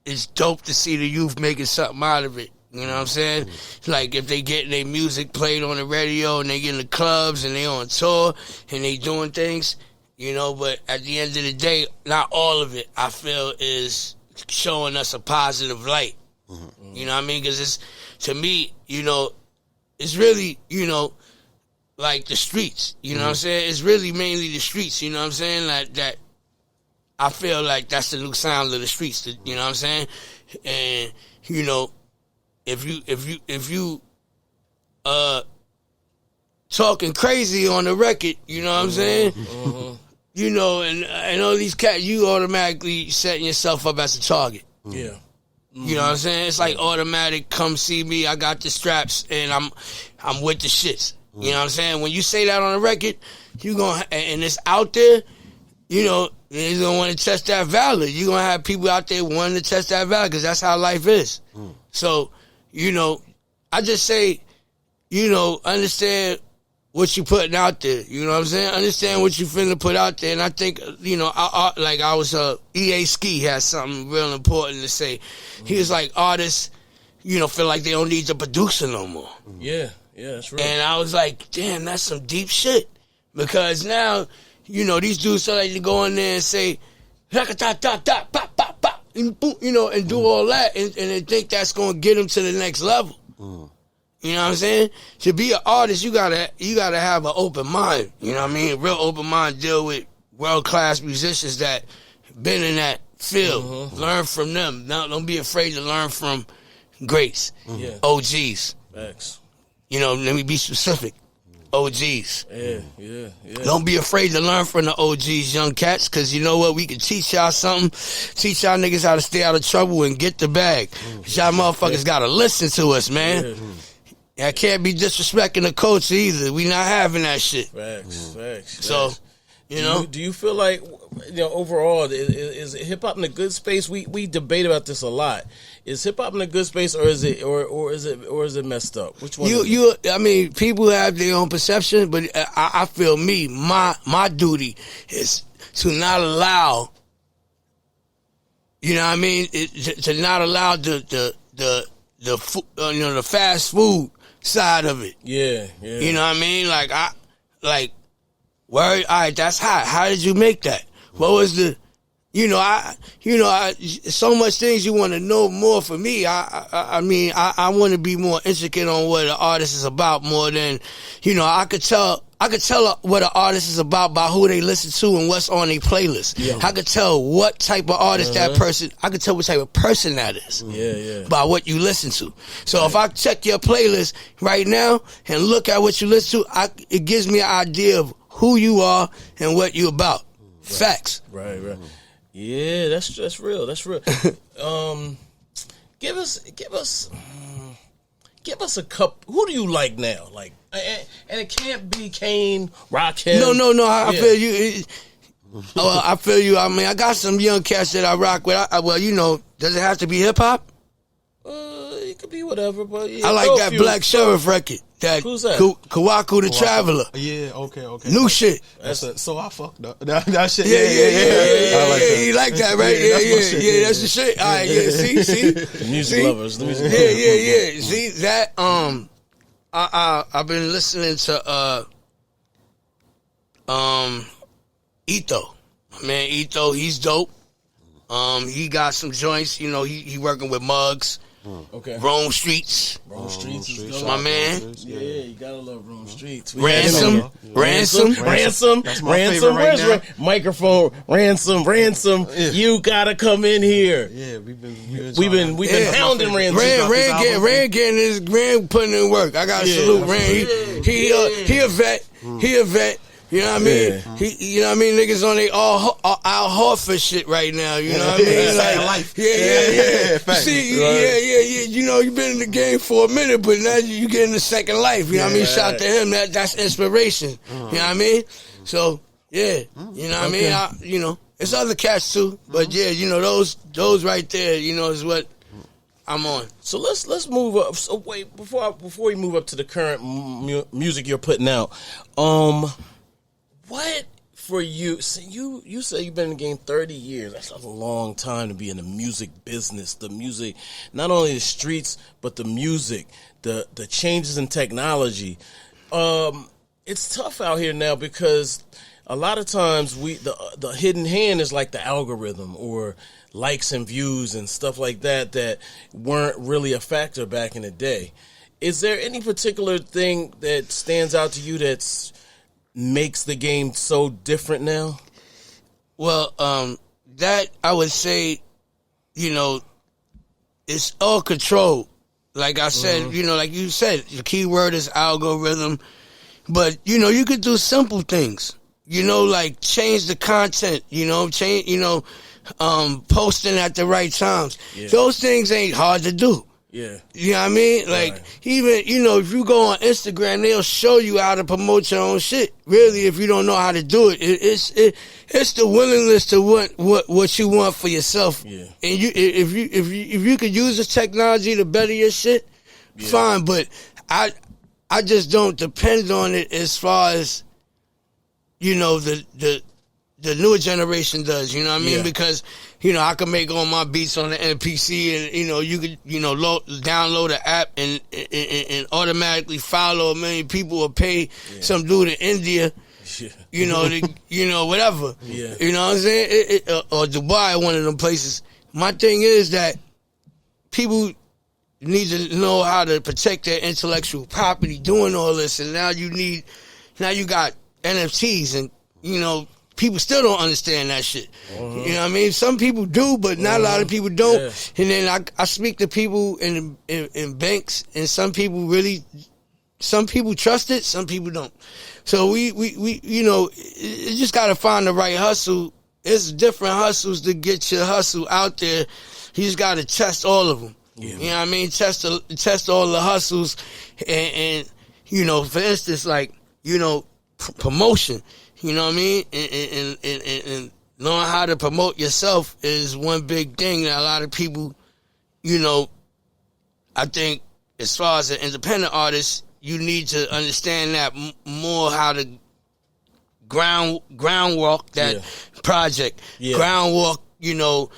it's dope to see the youth making something out of it. You know what I'm saying? Like, if they getting their music played on the radio and they get in the clubs and they on tour and they doing things, you know, but at the end of the day, not all of it, I feel, is showing us a positive light. You know what I mean? Because it's, to me, you know, it's really, you know, like the streets. You know what I'm saying? It's really mainly the streets. You know what I'm saying? Like that. I feel like that's the new sound of the streets. You know what I'm saying? And, you know, if you talking crazy on the record, you know what I'm saying? You know, and all these cats, you automatically setting yourself up as a target. Yeah. You know what I'm saying? It's like automatic, come see me, I got the straps, and I'm with the shits. You know what I'm saying? When you say that on the record, you gonna, and it's out there, you know, you're gonna want to test that value. You're gonna have people out there wanting to test that value, because that's how life is. So, you know, I just say, you know, understand what you putting out there. You know what I'm saying? Understand what you finna put out there. And I think, you know, EA Ski has something real important to say. He was like, artists, you know, feel like they don't need the producer no more. Yeah, that's right. And I was like, damn, that's some deep shit. Because now, you know, these dudes so like to go in there and say, you know, and do all that, and they think that's gonna get them to the next level. You know what I'm saying? To be an artist, you gotta have an open mind. You know what I mean? A real open mind, deal with world-class musicians that been in that field. Learn from them. Don't be afraid to learn from greats, OGs. Facts. You know, let me be specific. OGs. Yeah. Don't be afraid to learn from the OGs, young cats, because you know what? We can teach y'all something. Teach y'all niggas how to stay out of trouble and get the bag. Y'all motherfuckers got to listen to us, man. I can't be disrespecting the coach either. We not having that shit. Facts. So, you know. Do you feel like, overall, is hip hop in a good space? We debate about this a lot. Is hip hop in a good space, or is it messed up? Which one? I mean, people have their own perception, but I feel my duty is to not allow. You know what I mean? To not allow the fast food side of it. Yeah. You know what I mean? All right, that's hot. How did you make that? What was the, so much things you want to know more. For me, I want to be more intricate on what an artist is about more than, I could tell what an artist is about by who they listen to and what's on their playlist. Yeah. I could tell what type of artist that person, I could tell what type of person that is. Yeah. By what you listen to. So if I check your playlist right now and look at what you listen to, it gives me an idea of who you are and what you about. Facts. Right. Yeah, that's real. That's real. Give us a couple. Who do you like now? Like, and it can't be Kane, Rakim. No. I feel you. I feel you. I mean, I got some young cats that I rock with. Does it have to be hip hop? It could be whatever, but yeah, I like that Black Sheriff record. Who's that? Kawaku the Traveler. Yeah, okay. New shit. So I fucked up. That shit. Yeah. I like that. You like that, right? Yeah, that's the shit. All right, see? Music lovers. Yeah. See, that, I've been listening to, Ito. Man, Ito, he's dope. He got some joints, he working with Muggs. Okay. Rome Streets. Is my man. Yeah, you gotta love Rome Streets. Ransom. That's my favorite right now. Microphone. Ransom. Yeah. You gotta come in here. Yeah, we've been hounding Ransom. Rand getting his Rand putting in work. I gotta salute Rand. He a vet. He a vet. You know what I mean? Yeah. Niggas on they all Al Horford shit right now. You know what I mean? Like, life. Yeah. See, yeah. You've been in the game for a minute, but now you getting a second life. You know what I mean? Shout to him. That's inspiration. You know what I mean? So yeah, you know what I mean? It's other cats too, but yeah, those right there, is what I'm on. So let's move up. So wait, before we move up to the current music you're putting out, what for you? So you say you've been in the game 30 years. That's a long time to be in the music business. The music, not only the streets, but the music, the changes in technology. It's tough out here now because a lot of times the hidden hand is like the algorithm or likes and views and stuff like that weren't really a factor back in the day. Is there any particular thing that stands out to you that's makes the game so different now? Well, that I would say, it's all controlled. Like I said, like you said, the key word is algorithm. But, you could do simple things. Like change the content, posting at the right times. Yeah. Those things ain't hard to do. Yeah. You know what I mean? Like, even, if you go on Instagram, they'll show you how to promote your own shit. Really, if you don't know how to do it, it's the willingness to what you want for yourself. Yeah. And if you could use the technology to better your shit, fine. But I just don't depend on it as far as, the newer generation does, you know what I mean? Yeah. Because, I can make all my beats on the MPC and, you could, download the app and automatically follow a million people or pay some dude in India, whatever. Yeah. You know what I'm saying? Or Dubai, one of them places. My thing is that people need to know how to protect their intellectual property doing all this. And now you got NFTs and, people still don't understand that shit. You know what I mean? Some people do, but not a lot of people don't. Yeah. And then I speak to people in banks, and some people really some people trust it, some people don't. So we you know, you just gotta find the right hustle. There's different hustles to get your hustle out there. You just gotta test all of them. Yeah. You know what I mean? Test all the hustles, and you know, for instance, like, you know, promotion. You know what I mean? And knowing how to promote yourself is one big thing that a lot of people, you know, I think as far as an independent artist, you need to understand that more, how to groundwork that project. Groundwork, you know,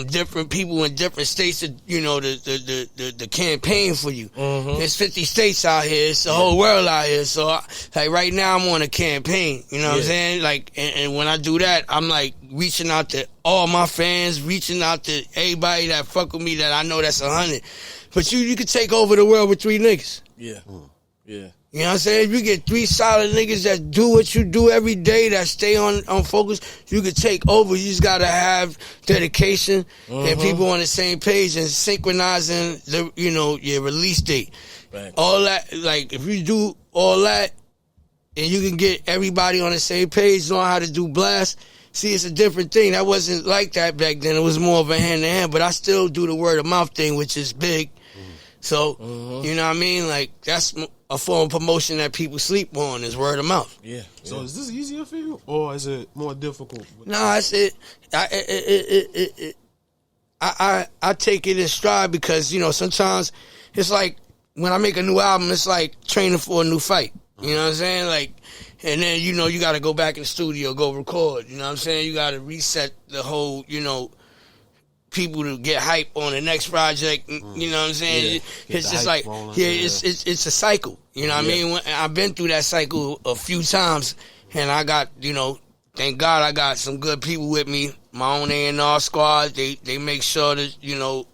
different people in different states, you know, the campaign for you. There's 50 states out here. It's the whole world out here. So, like, right now I'm on a campaign. You know what I'm saying? Like, and when I do that, I'm, like, reaching out to all my fans, reaching out to everybody that fuck with me that I know that's 100. But you could take over the world with 3 niggas. Yeah. Yeah. You know what I'm saying? If you get 3 solid niggas that do what you do every day, that stay on focus, you could take over. You just gotta have dedication and people on the same page and synchronizing the, you know, your release date. Right. All that, like, if you do all that and you can get everybody on the same page, know how to do blast. See, it's a different thing. That wasn't like that back then. It was more of a hand-to-hand, but I still do the word-of-mouth thing, which is big. So, you know what I mean? Like, that's a form of promotion that people sleep on, is word of mouth. Yeah. So is this easier for you, or is it more difficult? No, I take it in stride because, you know, sometimes it's like when I make a new album, it's like training for a new fight. You know what I'm saying? Like, and then, you know, you got to go back in the studio, go record. You know what I'm saying? You got to reset the whole, you know, people to get hype on the next project. You know what I'm saying? It's just like, it's a cycle. You know what I mean? I've been through that cycle a few times, and I got, you know, thank God I got some good people with me. My own A&R squad. They make sure that, you know,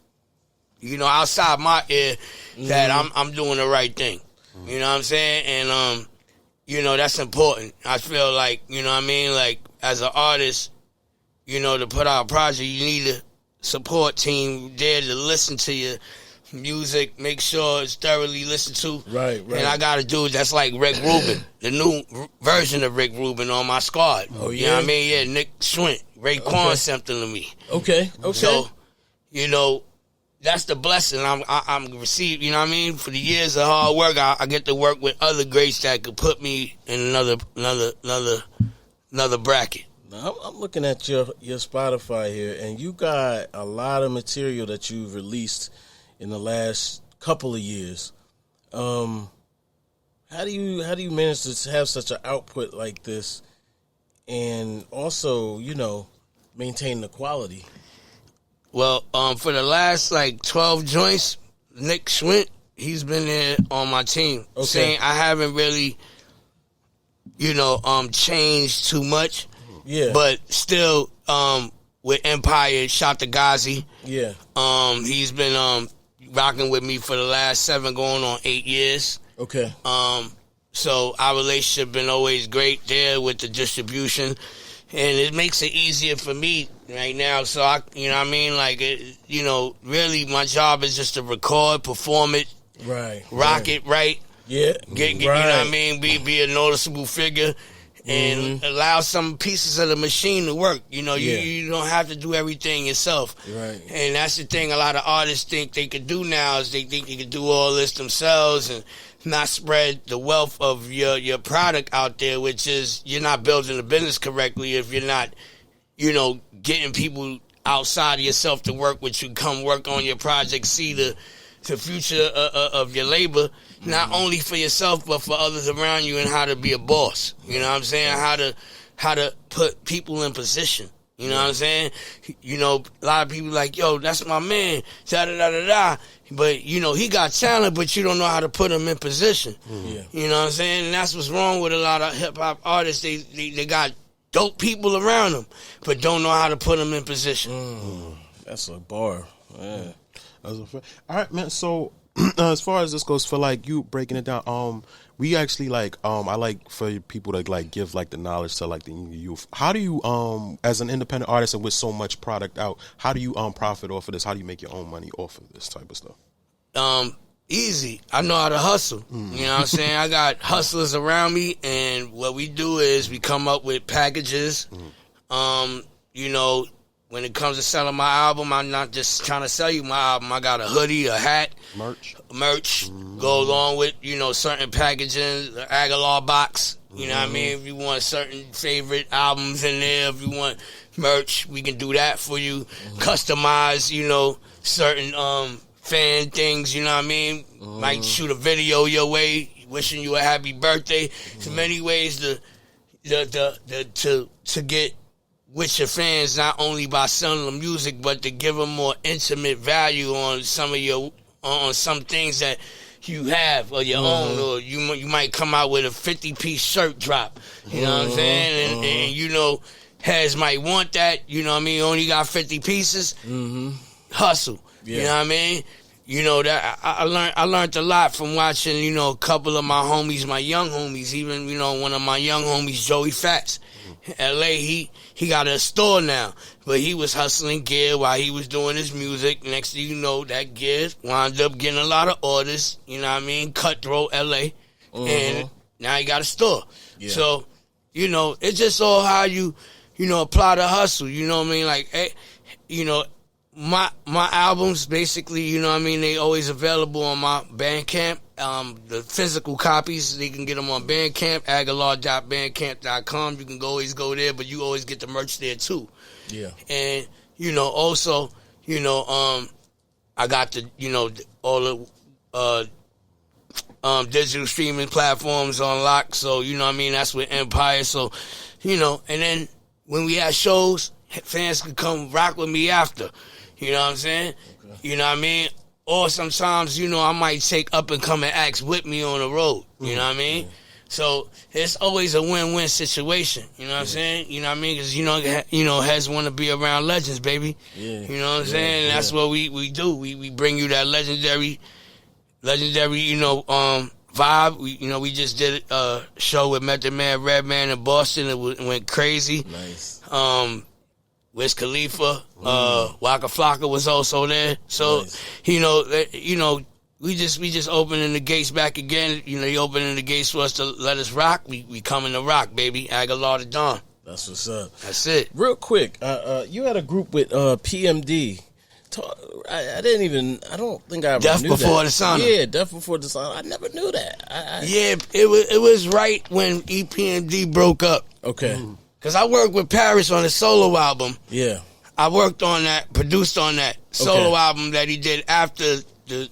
outside my ear, that I'm doing the right thing. You know what I'm saying? And you know, that's important. I feel like, you know what I mean, like, as an artist, you know, to put out a project, you need a support team there to listen to your music, make sure it's thoroughly listened to. Right. And I got a dude that's like Rick Rubin, the new version of Rick Rubin on my squad. Oh, yeah? You know what I mean? Yeah, Nick Schwint, Raekwon sent them to me. Okay. So, you know, that's the blessing I'm received. You know what I mean? For the years of hard work, I get to work with other greats that could put me in another bracket. Now, I'm looking at your Spotify here, and you got a lot of material that you've released in the last couple of years. How do you manage to have such an output like this, and also, you know, maintain the quality? Well, for the last, like, 12 joints, Nick Schwint, he's been there on my team. Okay. Saying I haven't really, you know, changed too much. Yeah. But still, with Empire, Shot the Ghazi. Yeah. He's been rocking with me for the last 7 going on 8 years. Okay. So our relationship been always great there with the distribution. And it makes it easier for me right now. So, you know what I mean? Like, you know, really my job is just to record, perform it, rock it right. Yeah. Get you know what I mean? Be a noticeable figure and allow some pieces of the machine to work. You know, you don't have to do everything yourself. Right. And that's the thing a lot of artists think they could do now, is they think they could do all this themselves and not spread the wealth of your product out there, which is you're not building the business correctly if you're not, you know, getting people outside of yourself to work with you, come work on your project, see the future of your labor, not only for yourself but for others around you, and how to be a boss. You know what I'm saying? How to put people in position. You know what I'm saying? You know, a lot of people like, yo, that's my man, da-da-da-da-da. But, you know, he got talent, but you don't know how to put him in position. Yeah. You know what I'm saying? And that's what's wrong with a lot of hip-hop artists. They got dope people around them, but don't know how to put them in position. That's a bar. Yeah. All right, man. So as far as this goes, for like you breaking it down, we actually like I like for people to like give like the knowledge to like the youth. How do you as an independent artist and with so much product out, how do you profit off of this? How do you make your own money off of this type of stuff? Easy. I know how to hustle. You know what I'm saying? I got hustlers around me, and what we do is we come up with packages. You know, when it comes to selling my album, I'm not just trying to sell you my album. I got a hoodie, a hat, merch, go along with, you know, certain packaging, the Agallah box. You know what I mean? If you want certain favorite albums in there, if you want merch, we can do that for you. Customize, you know, certain fan things, you know what I mean? Might shoot a video your way, wishing you a happy birthday. So many ways to get with your fans, not only by selling them music, but to give them more intimate value on some of your on some things that you have or your own, or you might come out with a 50-piece shirt drop. You know what I'm saying? And you know, heads might want that. You know what I mean? Only got 50 pieces. Hustle. Yeah. You know what I mean? You know that I learned a lot from watching, you know, a couple of my homies, my young homies, even, you know, one of my young homies, Joey Fats. LA, he got a store now, but he was hustling gear while he was doing his music. Next thing you know, that gear wound up getting a lot of orders, you know what I mean? Cutthroat LA. And now he got a store. Yeah. So, you know, it's just all how you know, apply the hustle, you know what I mean? Like, hey, you know, my albums, basically, you know what I mean, they always available on my Bandcamp. The physical copies, they can get them on Bandcamp, agallah.bandcamp.com. You can always go there, but you always get the merch there too. Yeah. And, you know, also, you know, I got the, you know, all the digital streaming platforms on lock. So, you know what I mean, that's with Empire. So, you know, and then when we had shows, fans could come rock with me after. You know what I'm saying? Okay. You know what I mean? Or sometimes, you know, I might take up and coming acts with me on the road. You know what I mean? So it's always a win-win situation. You know what I'm saying? You know what I mean? Because, you know, heads want to be around legends, baby. Yeah. You know what I'm saying? And that's what we do. We bring you that legendary, you know, vibe. We just did a show with Method Man, Redman in Boston. It went crazy. Nice. Wiz Khalifa, Waka Flocka was also there. So, nice. you know, we just opening the gates back again. You know, you opening the gates for us to let us rock. We coming to rock, baby. Agallah to Dawn. That's what's up. That's it. Real quick, you had a group with PMD. I don't think I ever Death knew Before that. the Sun. Yeah, Death Before the Sun. I never knew that. Yeah, it was right when EPMD broke up. Okay. Because I worked with Paris on his solo album. Yeah. I worked on that, produced on that solo album that he did after the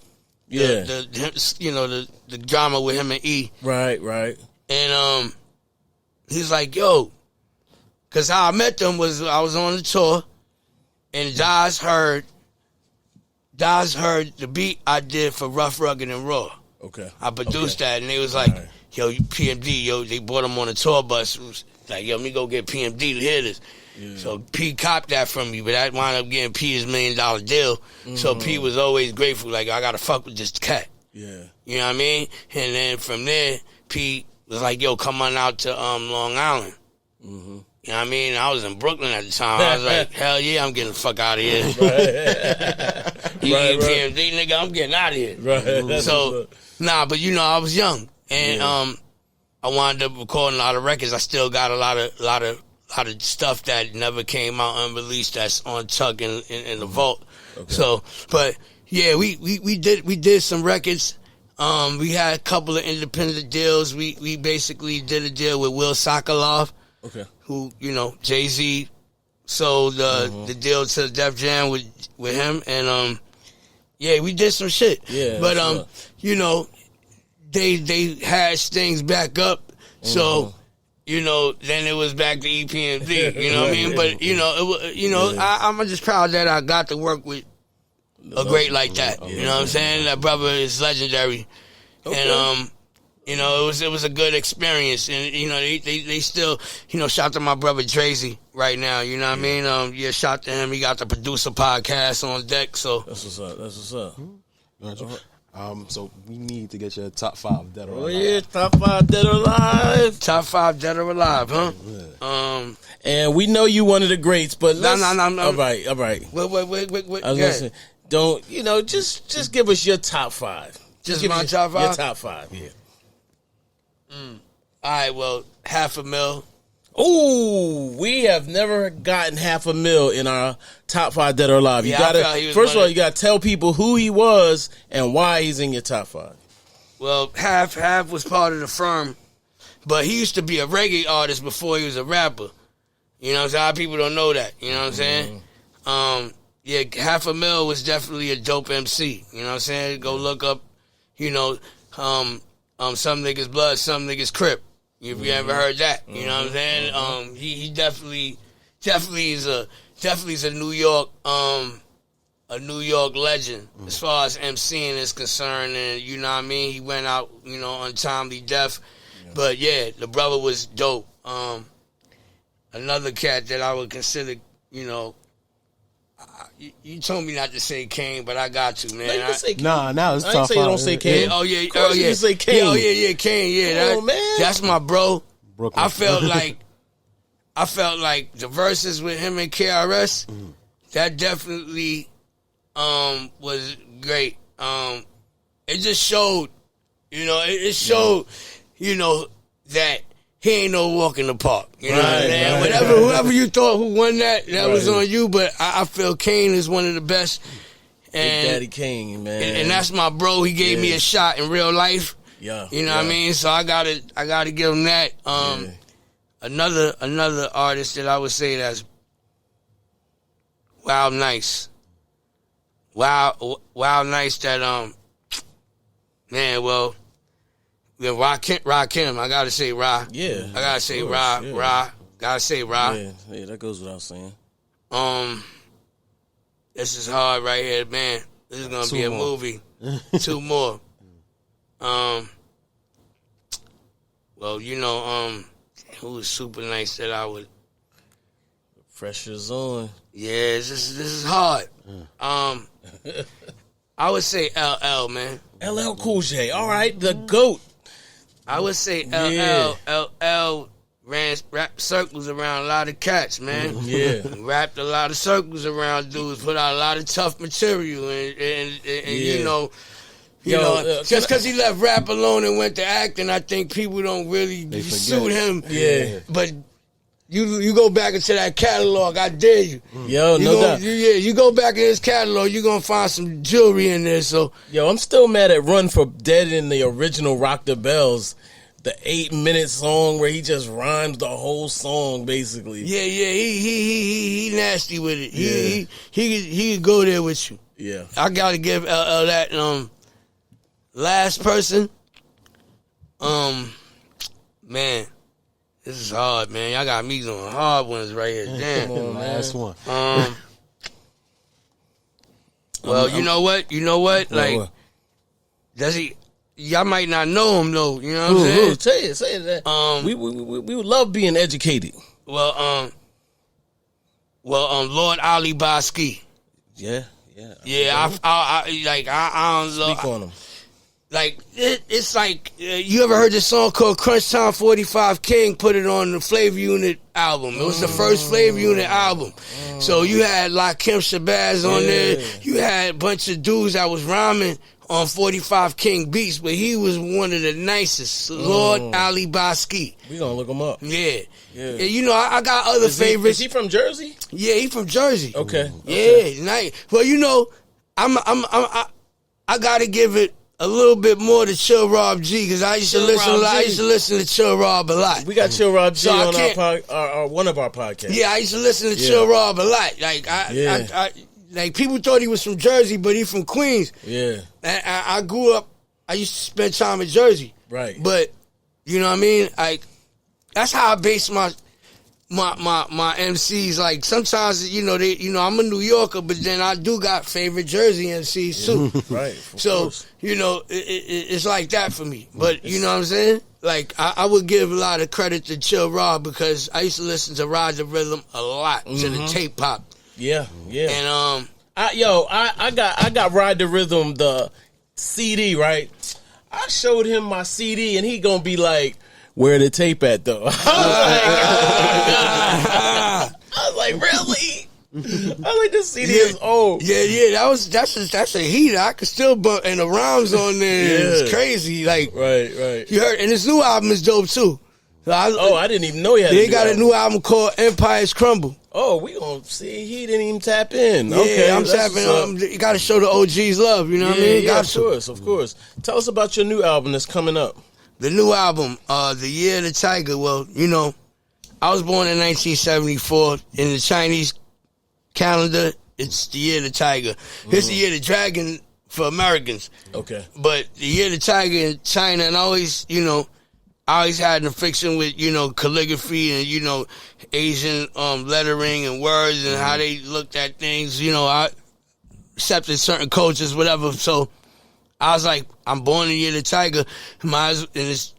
drama with him and E. Right. And he's like, yo, because how I met them was I was on the tour, and Daz heard the beat I did for Rough, Rugged, and Raw. Okay. I produced that, and they was like, yo, PMD, yo, they brought him on a tour bus. It was like, yo, let me go get PMD to hear this. Yeah. So P copped that from me, but that wound up getting P his $1 million deal. So P was always grateful, like, I gotta fuck with this cat. Yeah. You know what I mean? And then from there, P was like, yo, come on out to Long Island. You know what I mean? I was in Brooklyn at the time. I was like, hell yeah, I'm getting the fuck out of here. PMD, nigga, I'm getting out of here. Right. So, but you know, I was young. And I wound up recording a lot of records. I still got a lot of stuff that never came out unreleased that's on tuck in the vault. Okay. So, but yeah, we did some records. We had a couple of independent deals. We basically did a deal with Will Sokolov. Okay. Who, you know, Jay-Z sold the deal to Def Jam with him, and yeah, we did some shit. Yeah. But you know, they hashed things back up, so you know, then it was back to EPMD. You know what I mean? But you know, I'm just proud that I got to work with a great like that. You know what I'm saying? That brother is legendary, and you know, it was a good experience, and you know, they still, you know, shout to my brother Drazy right now. You know what I mean? Yeah, shout to him. He got the producer podcast on deck. So that's what's up. So we need to get your top 5 dead or alive. Oh yeah, top 5 dead or alive. Top 5 dead or alive, huh? Yeah. And we know you one of the greats, but let's... No. All right. Wait. I was gonna say, don't, you know, just give us your top 5. Just give my me top 5? Your top 5, yeah. All right, well, $500,000. Ooh, we have never gotten $500,000 in our top 5 dead or alive. You Yeah, I gotta felt he was first of all, one of- you gotta tell people who he was and why he's in your top 5. Well, Half was part of the firm, but he used to be a reggae artist before he was a rapper. You know what I'm saying? A lot of people don't know that. You know what I'm saying? Yeah, $500,000 was definitely a dope MC. You know what I'm saying? Go look up, you know, some niggas blood, some niggas crip. If you ever heard that, you know what I'm saying? He definitely is a New York legend as far as MCing is concerned, and you know what I mean. He went out, you know, untimely death, but yeah, the brother was dope. Another cat that I would consider, you know. You told me not to say Kane, but I got to, man. Nah, it's I top ain't say you 5. don't say Kane. Oh yeah, Of course you can say Kane. Yeah, yeah, Kane. Yeah, Come on, man. that's my bro. Brooklyn. I felt like the verses with him and KRS, that definitely was great. It just showed, you know, it showed, you know, that he ain't no walk in the park. You know what I'm saying? Whoever you thought who won that was on you, but I feel Kane is one of the best. And Big Daddy Kane, man. and that's my bro. He gave me a shot in real life. Yeah. You know what I mean? So I gotta give him that. Another artist that I would say that's Wild Nice. Wild Nice that man, well, yeah, Rakim. I gotta say Ra. Yeah. I gotta say Ra. Yeah. Ra. Gotta say Ra. Yeah, that goes without saying. This is hard right here, man. This is gonna be a movie. 2 more. Well, you know, who was super nice that I would. Pressure's on. Yeah, this is hard. I would say LL, man. LL Cool J. All right, the GOAT. I would say Yeah. LL rap circles around a lot of cats, man. Yeah. Rapped a lot of circles around dudes, put out a lot of tough material, and you know, just because he left rap alone and went to acting, I think people don't really suit him. Yeah. But you go back into that catalog, I dare you. Yo, no doubt. You go back in his catalog, you're gonna find some jewelry in there. So Yo, I'm still mad at Run for Dead in the original Rock the Bells. The 8-minute song where he just rhymes the whole song, basically. yeah, he nasty with it. He could go there with you. Yeah. I gotta give LL that. Last person, man, this is hard, man. Y'all got me doing hard ones right here. Damn. Come on, Last one. Well, you know what? Like, What? does he? Y'all might not know him though. You know what I'm saying? Say that. We would love being educated. Well, Lord Ali Baski. Yeah. Yeah, I don't know. Speak on him. Like it's like you ever heard this song called Crunch Time 45 King put it on the Flavor Unit album. It was the first Flavor Unit album. So you had Lakim Shabazz on there. You had a bunch of dudes that was rhyming on 45 King beats, but he was one of the nicest. Lord Ali Baski. We gonna look him up. Yeah. You know, I got other favorites. Is he from Jersey? Yeah, he from Jersey. Okay. Yeah, nice. Well, you know, I gotta give it a little bit more to Chill Rob G because I used to listen a lot. I used to listen to Chill Rob a lot. We got Chill Rob G So I on can't- our one of our podcasts. Yeah, I used to listen to Chill Rob a lot. Like I like people thought he was from Jersey, but he from Queens. Yeah. And I grew up. I used to spend time in Jersey. Right. But you know what I mean? Like that's how I base my MCs. Like sometimes I'm a New Yorker, but then I do got favorite Jersey MCs too. Right. So it's like that for me. But you know what I'm saying? Like I would give a lot of credit to Chill Rob because I used to listen to Ride the Rhythm a lot to the tape pop. Yeah. And I got Ride the Rhythm, the CD, right? I showed him my CD and he gonna be like, where the tape at though? I was like, really? I like this CD is old. Yeah. That's a heater. I could still bump, and the rhymes on there is crazy. Like, right. You heard, and his new album is dope too. So I didn't even know he had. They got a new album called Empires Crumble. Oh, we gonna see. He didn't even tap in. Yeah, Okay, I'm tapping. You got to show the OGs love. You know what I mean? Yeah, of course. Tell us about your new album that's coming up. The new album, The Year of the Tiger. Well, you know, I was born in 1974. In the Chinese calendar, it's the Year of the Tiger. It's the Year of the Dragon for Americans. Okay. But the Year of the Tiger in China, and I always had an affliction with, calligraphy and, Asian lettering and words and how they looked at things. I accepted certain cultures, whatever. So I was like, I'm born in the Year of the Tiger. And it's,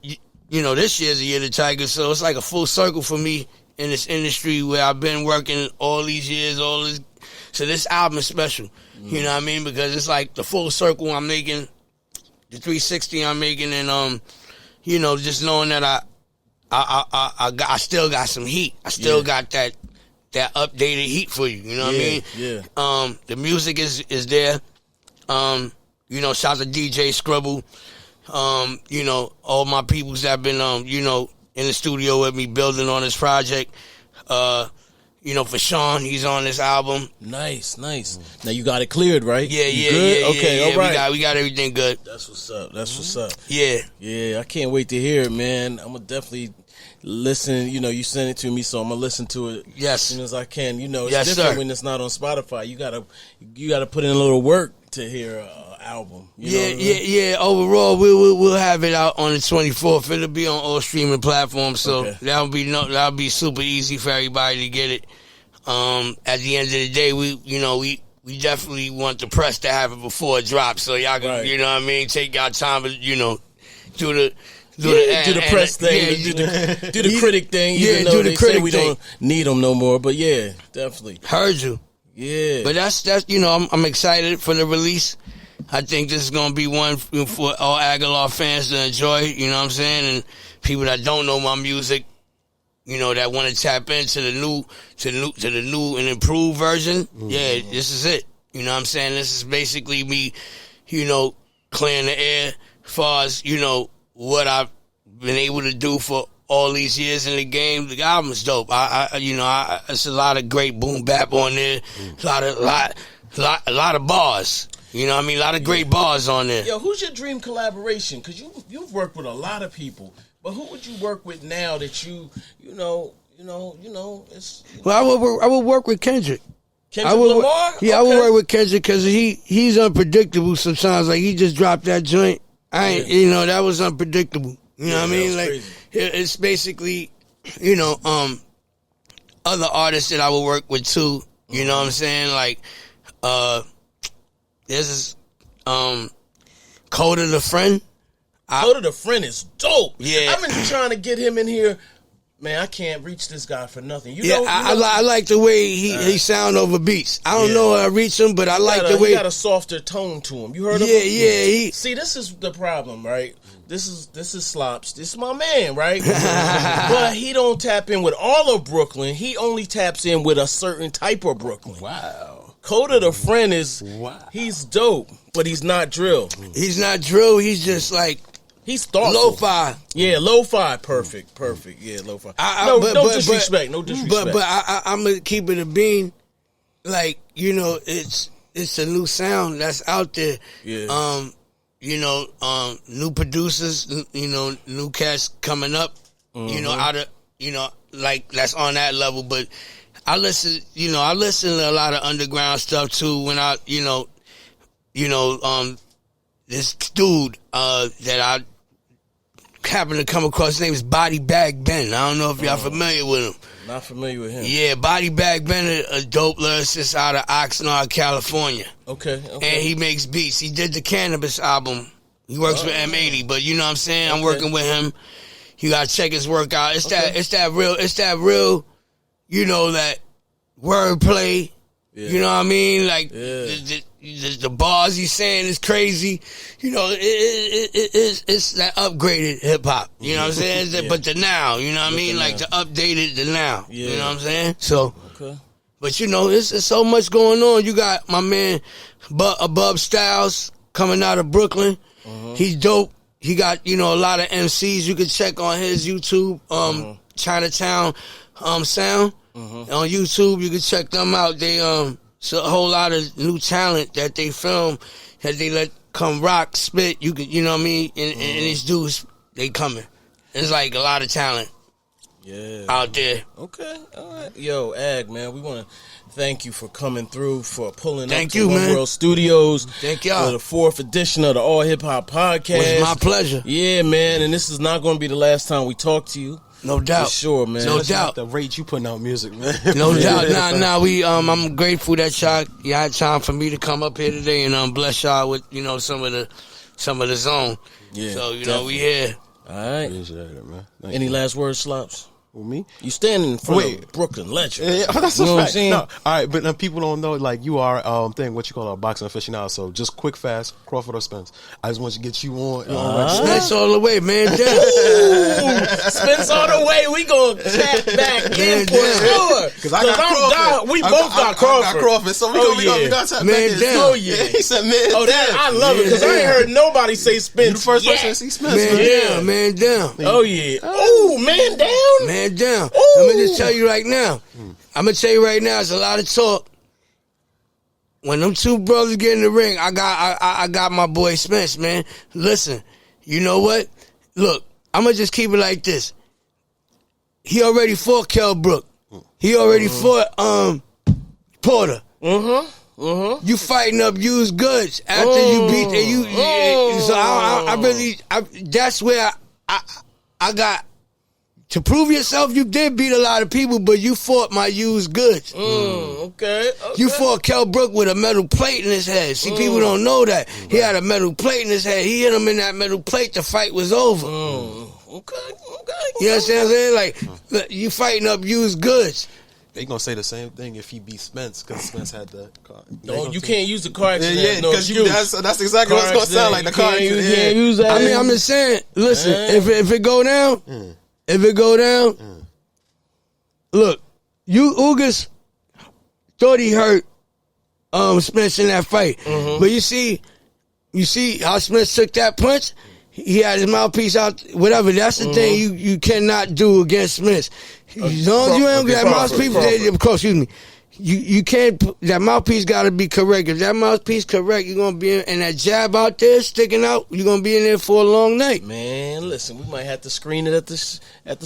this year's the Year of the Tiger. So it's like a full circle for me in this industry where I've been working all these years, So this album is special. You know what I mean? Because it's like the full circle I'm making, the 360 I'm making, and, just knowing that I still got some heat. I still got that updated heat for you. You know what I mean? Yeah. The music is there. Shout out to DJ Scrubble. All my peoples that have been, in the studio with me building on this project. For Sean, he's on this album. Nice. Now you got it cleared, right? Yeah, good? Okay, all right. We got everything good. That's what's up. Yeah. I can't wait to hear it, man. I'm gonna definitely listen. You send it to me, so I'm gonna listen to it as soon as I can. It's Yes, different sir. when it's not on Spotify. You gotta put in a little work to hear an album. You know what I mean? Yeah. Overall, we'll have it out on the 24th. It'll be on all streaming platforms, so that'll be super easy for everybody to get it. At the end of the day, we definitely want the press to have it before it drops, so y'all can, you know what I mean, take y'all time, to, do the press thing, do the critic thing. Even though they say we don't need them no more, but yeah, definitely. Heard you. Yeah, but that's I'm excited for the release. I think this is gonna be one for all Agallah fans to enjoy. You know what I'm saying, and people that don't know my music, that want to tap into the new and improved version. Mm-hmm. Yeah, this is it. You know what I'm saying? This is basically me, clearing the air as far as, what I've been able to do for all these years in the game. The album's dope. It's a lot of great boom bap on there. A lot of bars. You know what I mean? A lot of great bars on there. Yo, who's your dream collaboration? Because you've worked with a lot of people. But who would you work with now that it's... Well, I would work with Kendrick. Kendrick Lamar? Yeah, I would work with Kendrick because he's unpredictable sometimes. Like, he just dropped that joint. That was unpredictable. You know what I mean? Like, crazy. It's basically, other artists that I would work with too. You know what I'm saying? Like, there's this, Coda the Friend. Coda the Friend is dope. Yeah. I've been trying to get him in here. Man, I can't reach this guy for nothing. I like the way he sound over beats. I don't know how I reach him, but I like the way he got a softer tone to him. You heard of him? Yeah. See, this is the problem, right? This is Slops. This is my man, right? But he don't tap in with all of Brooklyn. He only taps in with a certain type of Brooklyn. Wow. Coda the Friend he's dope, but he's not drill. He's not drill. He's just like, he's thoughtful. Lo-fi. Yeah, lo-fi. Perfect. Yeah, lo-fi. No disrespect. But I'm going to keep it a bean. Like, it's a new sound that's out there. Yeah. New producers, new cats coming up, out of, like that's on that level. But I listen to a lot of underground stuff too when this dude, that I happened to come across, his name is Body Bag Ben. I don't know if y'all familiar with him. Not familiar with him. Yeah, Body Bag Ben, a dope lyricist out of Oxnard, California. Okay. And he makes beats. He did the Cannabis album. He works with M80, but you know what I'm saying? I'm working with him. You gotta check his work out. It's that real, that wordplay. Yeah. You know what I mean? Like, the bars he's saying is crazy. It's that upgraded hip hop. You know what I'm saying? But the now, you know what I mean? Like the updated the now. Yeah. You know what I'm saying? So, But it's so much going on. You got my man Above Styles coming out of Brooklyn. He's dope. He got a lot of MCs you can check on his YouTube. Chinatown Sound on YouTube. You can check them out. They it's a whole lot of new talent that they film that they let come rock spit. You can what I mean. And these dudes they coming. It's like a lot of talent. Yeah. Out there. Okay. All right. Yo, Ag, man, we want to thank you for coming through, for pulling Thank up to you, One man. World Studios. Thank y'all. For the 4th edition of the All Hip Hop Podcast. It's my pleasure. Yeah, man, and this is not going to be the last time we talk to you. No doubt. For sure, man. No doubt. The rate you putting out music, man. No doubt. We I'm grateful that y'all had time for me to come up here today and bless y'all with some of the zone. Yeah. So definitely. we here. All right. Appreciate it, man. Thank Any you. last words, Slops? With me? You standing in front of Brooklyn legend. Yeah, that's You know a what I'm fact. saying? No, all right, but people don't know, like, you are what you call a boxing aficionado. So just quick, fast, Crawford or Spence. I just want to get you on. Spence all the way, man. Down. Spence all the way. We gonna chat back in for sure. Because I got I'm Crawford. down. We both got Crawford. I got Crawford. So we got tap Man back in. down. Oh, yeah. He said, man Oh, that down. I love it because I ain't heard nobody say Spence. You the first yet. person to see Spence, Man man. down. Oh yeah. Oh, man down. Man down. Ooh. Let me just tell you right now. It's a lot of talk. When them two brothers get in the ring, I got my boy Spence, man. Listen, you know what? Look, I'm gonna just keep it like this. He already fought Kell Brook. He already fought Porter. You fighting up used goods after you beat you. So I really that's where I got. To prove yourself, you did beat a lot of people, but you fought my used goods. Okay. You fought Kell Brook with a metal plate in his head. See, people don't know that. He had a metal plate in his head. He hit him in that metal plate. The fight was over. Okay. You understand what I'm saying? Like, look, you fighting up used goods. They gonna say the same thing if he beat Spence because Spence had the car. No, you can't use the car accident. Yeah, no because excuse. that's exactly what it's gonna sound like. The car You accident. can't use that. I mean, I'm just saying, listen, if it go down, look, Ugas thought he hurt Spence in that fight. But you see how Spence took that punch? He had his mouthpiece out, whatever. That's the thing you cannot do against Spence. As long as you ain't got mouthpiece, you can't, that mouthpiece got to be correct. If that mouthpiece correct, you're going to be in, and that jab out there sticking out, you're going to be in there for a long night. Man, listen, we might have to screen it at the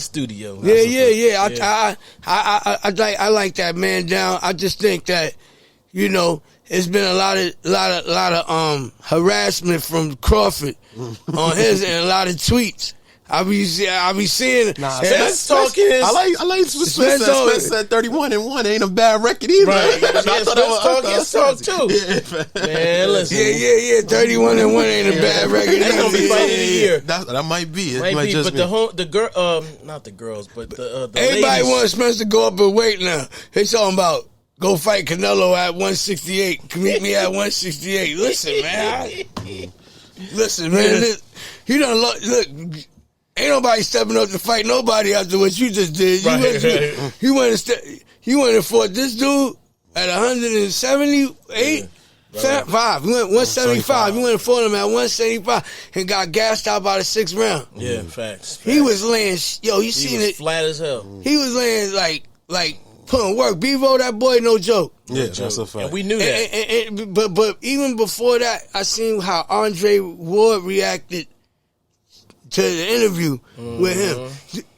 studio. Yeah. I like that man down. I just think that, it's been a lot of harassment from Crawford on his and a lot of tweets. I be seeing. Spence talking is. I like what Spence said. Spence said 31-1 ain't a bad record either. Right. Spence talk too. Man, listen. Yeah. 31-1 ain't a bad record. That's gonna be fight of the year. That might be. It Might be, just but the girl, not the girls, but the everybody ladies. wants Spence to go up in weight now. They talking about go fight Canelo at 168. Meet me at 168. Listen, man. You done look. Ain't nobody stepping up to fight nobody after what you just did. You went and fought this dude at 178. 5. You went 175. You went and fought him at 175 and got gassed out by the 6th round. Yeah, facts. He was laying. You seen was it? Flat as hell. He was laying like putting work. Bevo, that boy, no joke. Yeah, that's a fact. And we knew that. But even before that, I seen how Andre Ward reacted to the interview with him.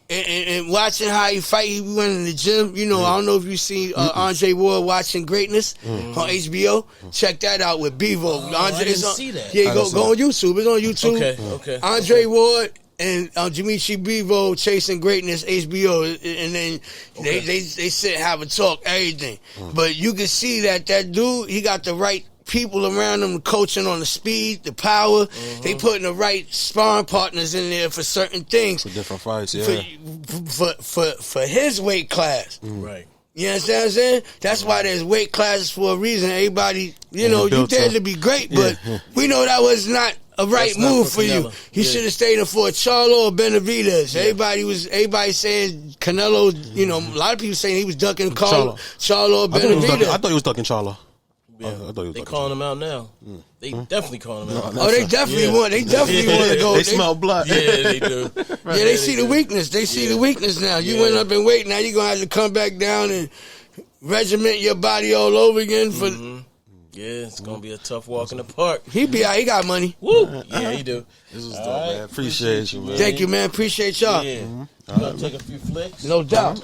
And watching how he fight, he went in the gym. I don't know if you seen Andre Ward watching Greatness on HBO. Check that out with Bevo. I didn't see that. Yeah, go on YouTube. It's on YouTube. Okay. Andre Ward and Dimitri Bevo chasing Greatness HBO, and then they sit have a talk, everything. But you can see that dude, he got the right people around him coaching on the speed, the power. They putting the right sparring partners in there for certain things. For different fights, yeah. For his weight class. Right. You understand what I'm saying? That's why there's weight classes for a reason. Everybody, you dare to be great, but we know that was not a right That's not move for for you. Canelo. He Yeah. should have stayed in for Charlo or Benavidez. Everybody saying Canelo. You know, a lot of people saying he was ducking Charlo or Benavidez. I thought he was ducking Charlo. Yeah. I thought he was They ducking calling him out now. They definitely calling him out. Oh, they definitely want. They definitely want to go. They smell blood. Yeah, they do. Yeah, they see the weakness. They see the weakness now. You went up in weight. Now you're going to have to come back down and regiment your body all over again for. Yeah, it's gonna be a tough walk in the park. He be out. He got money. Woo! Yeah, he do. This was dope, man. Appreciate you, man. Thank you, man. Appreciate y'all. Yeah. You gonna take a few flicks? No doubt.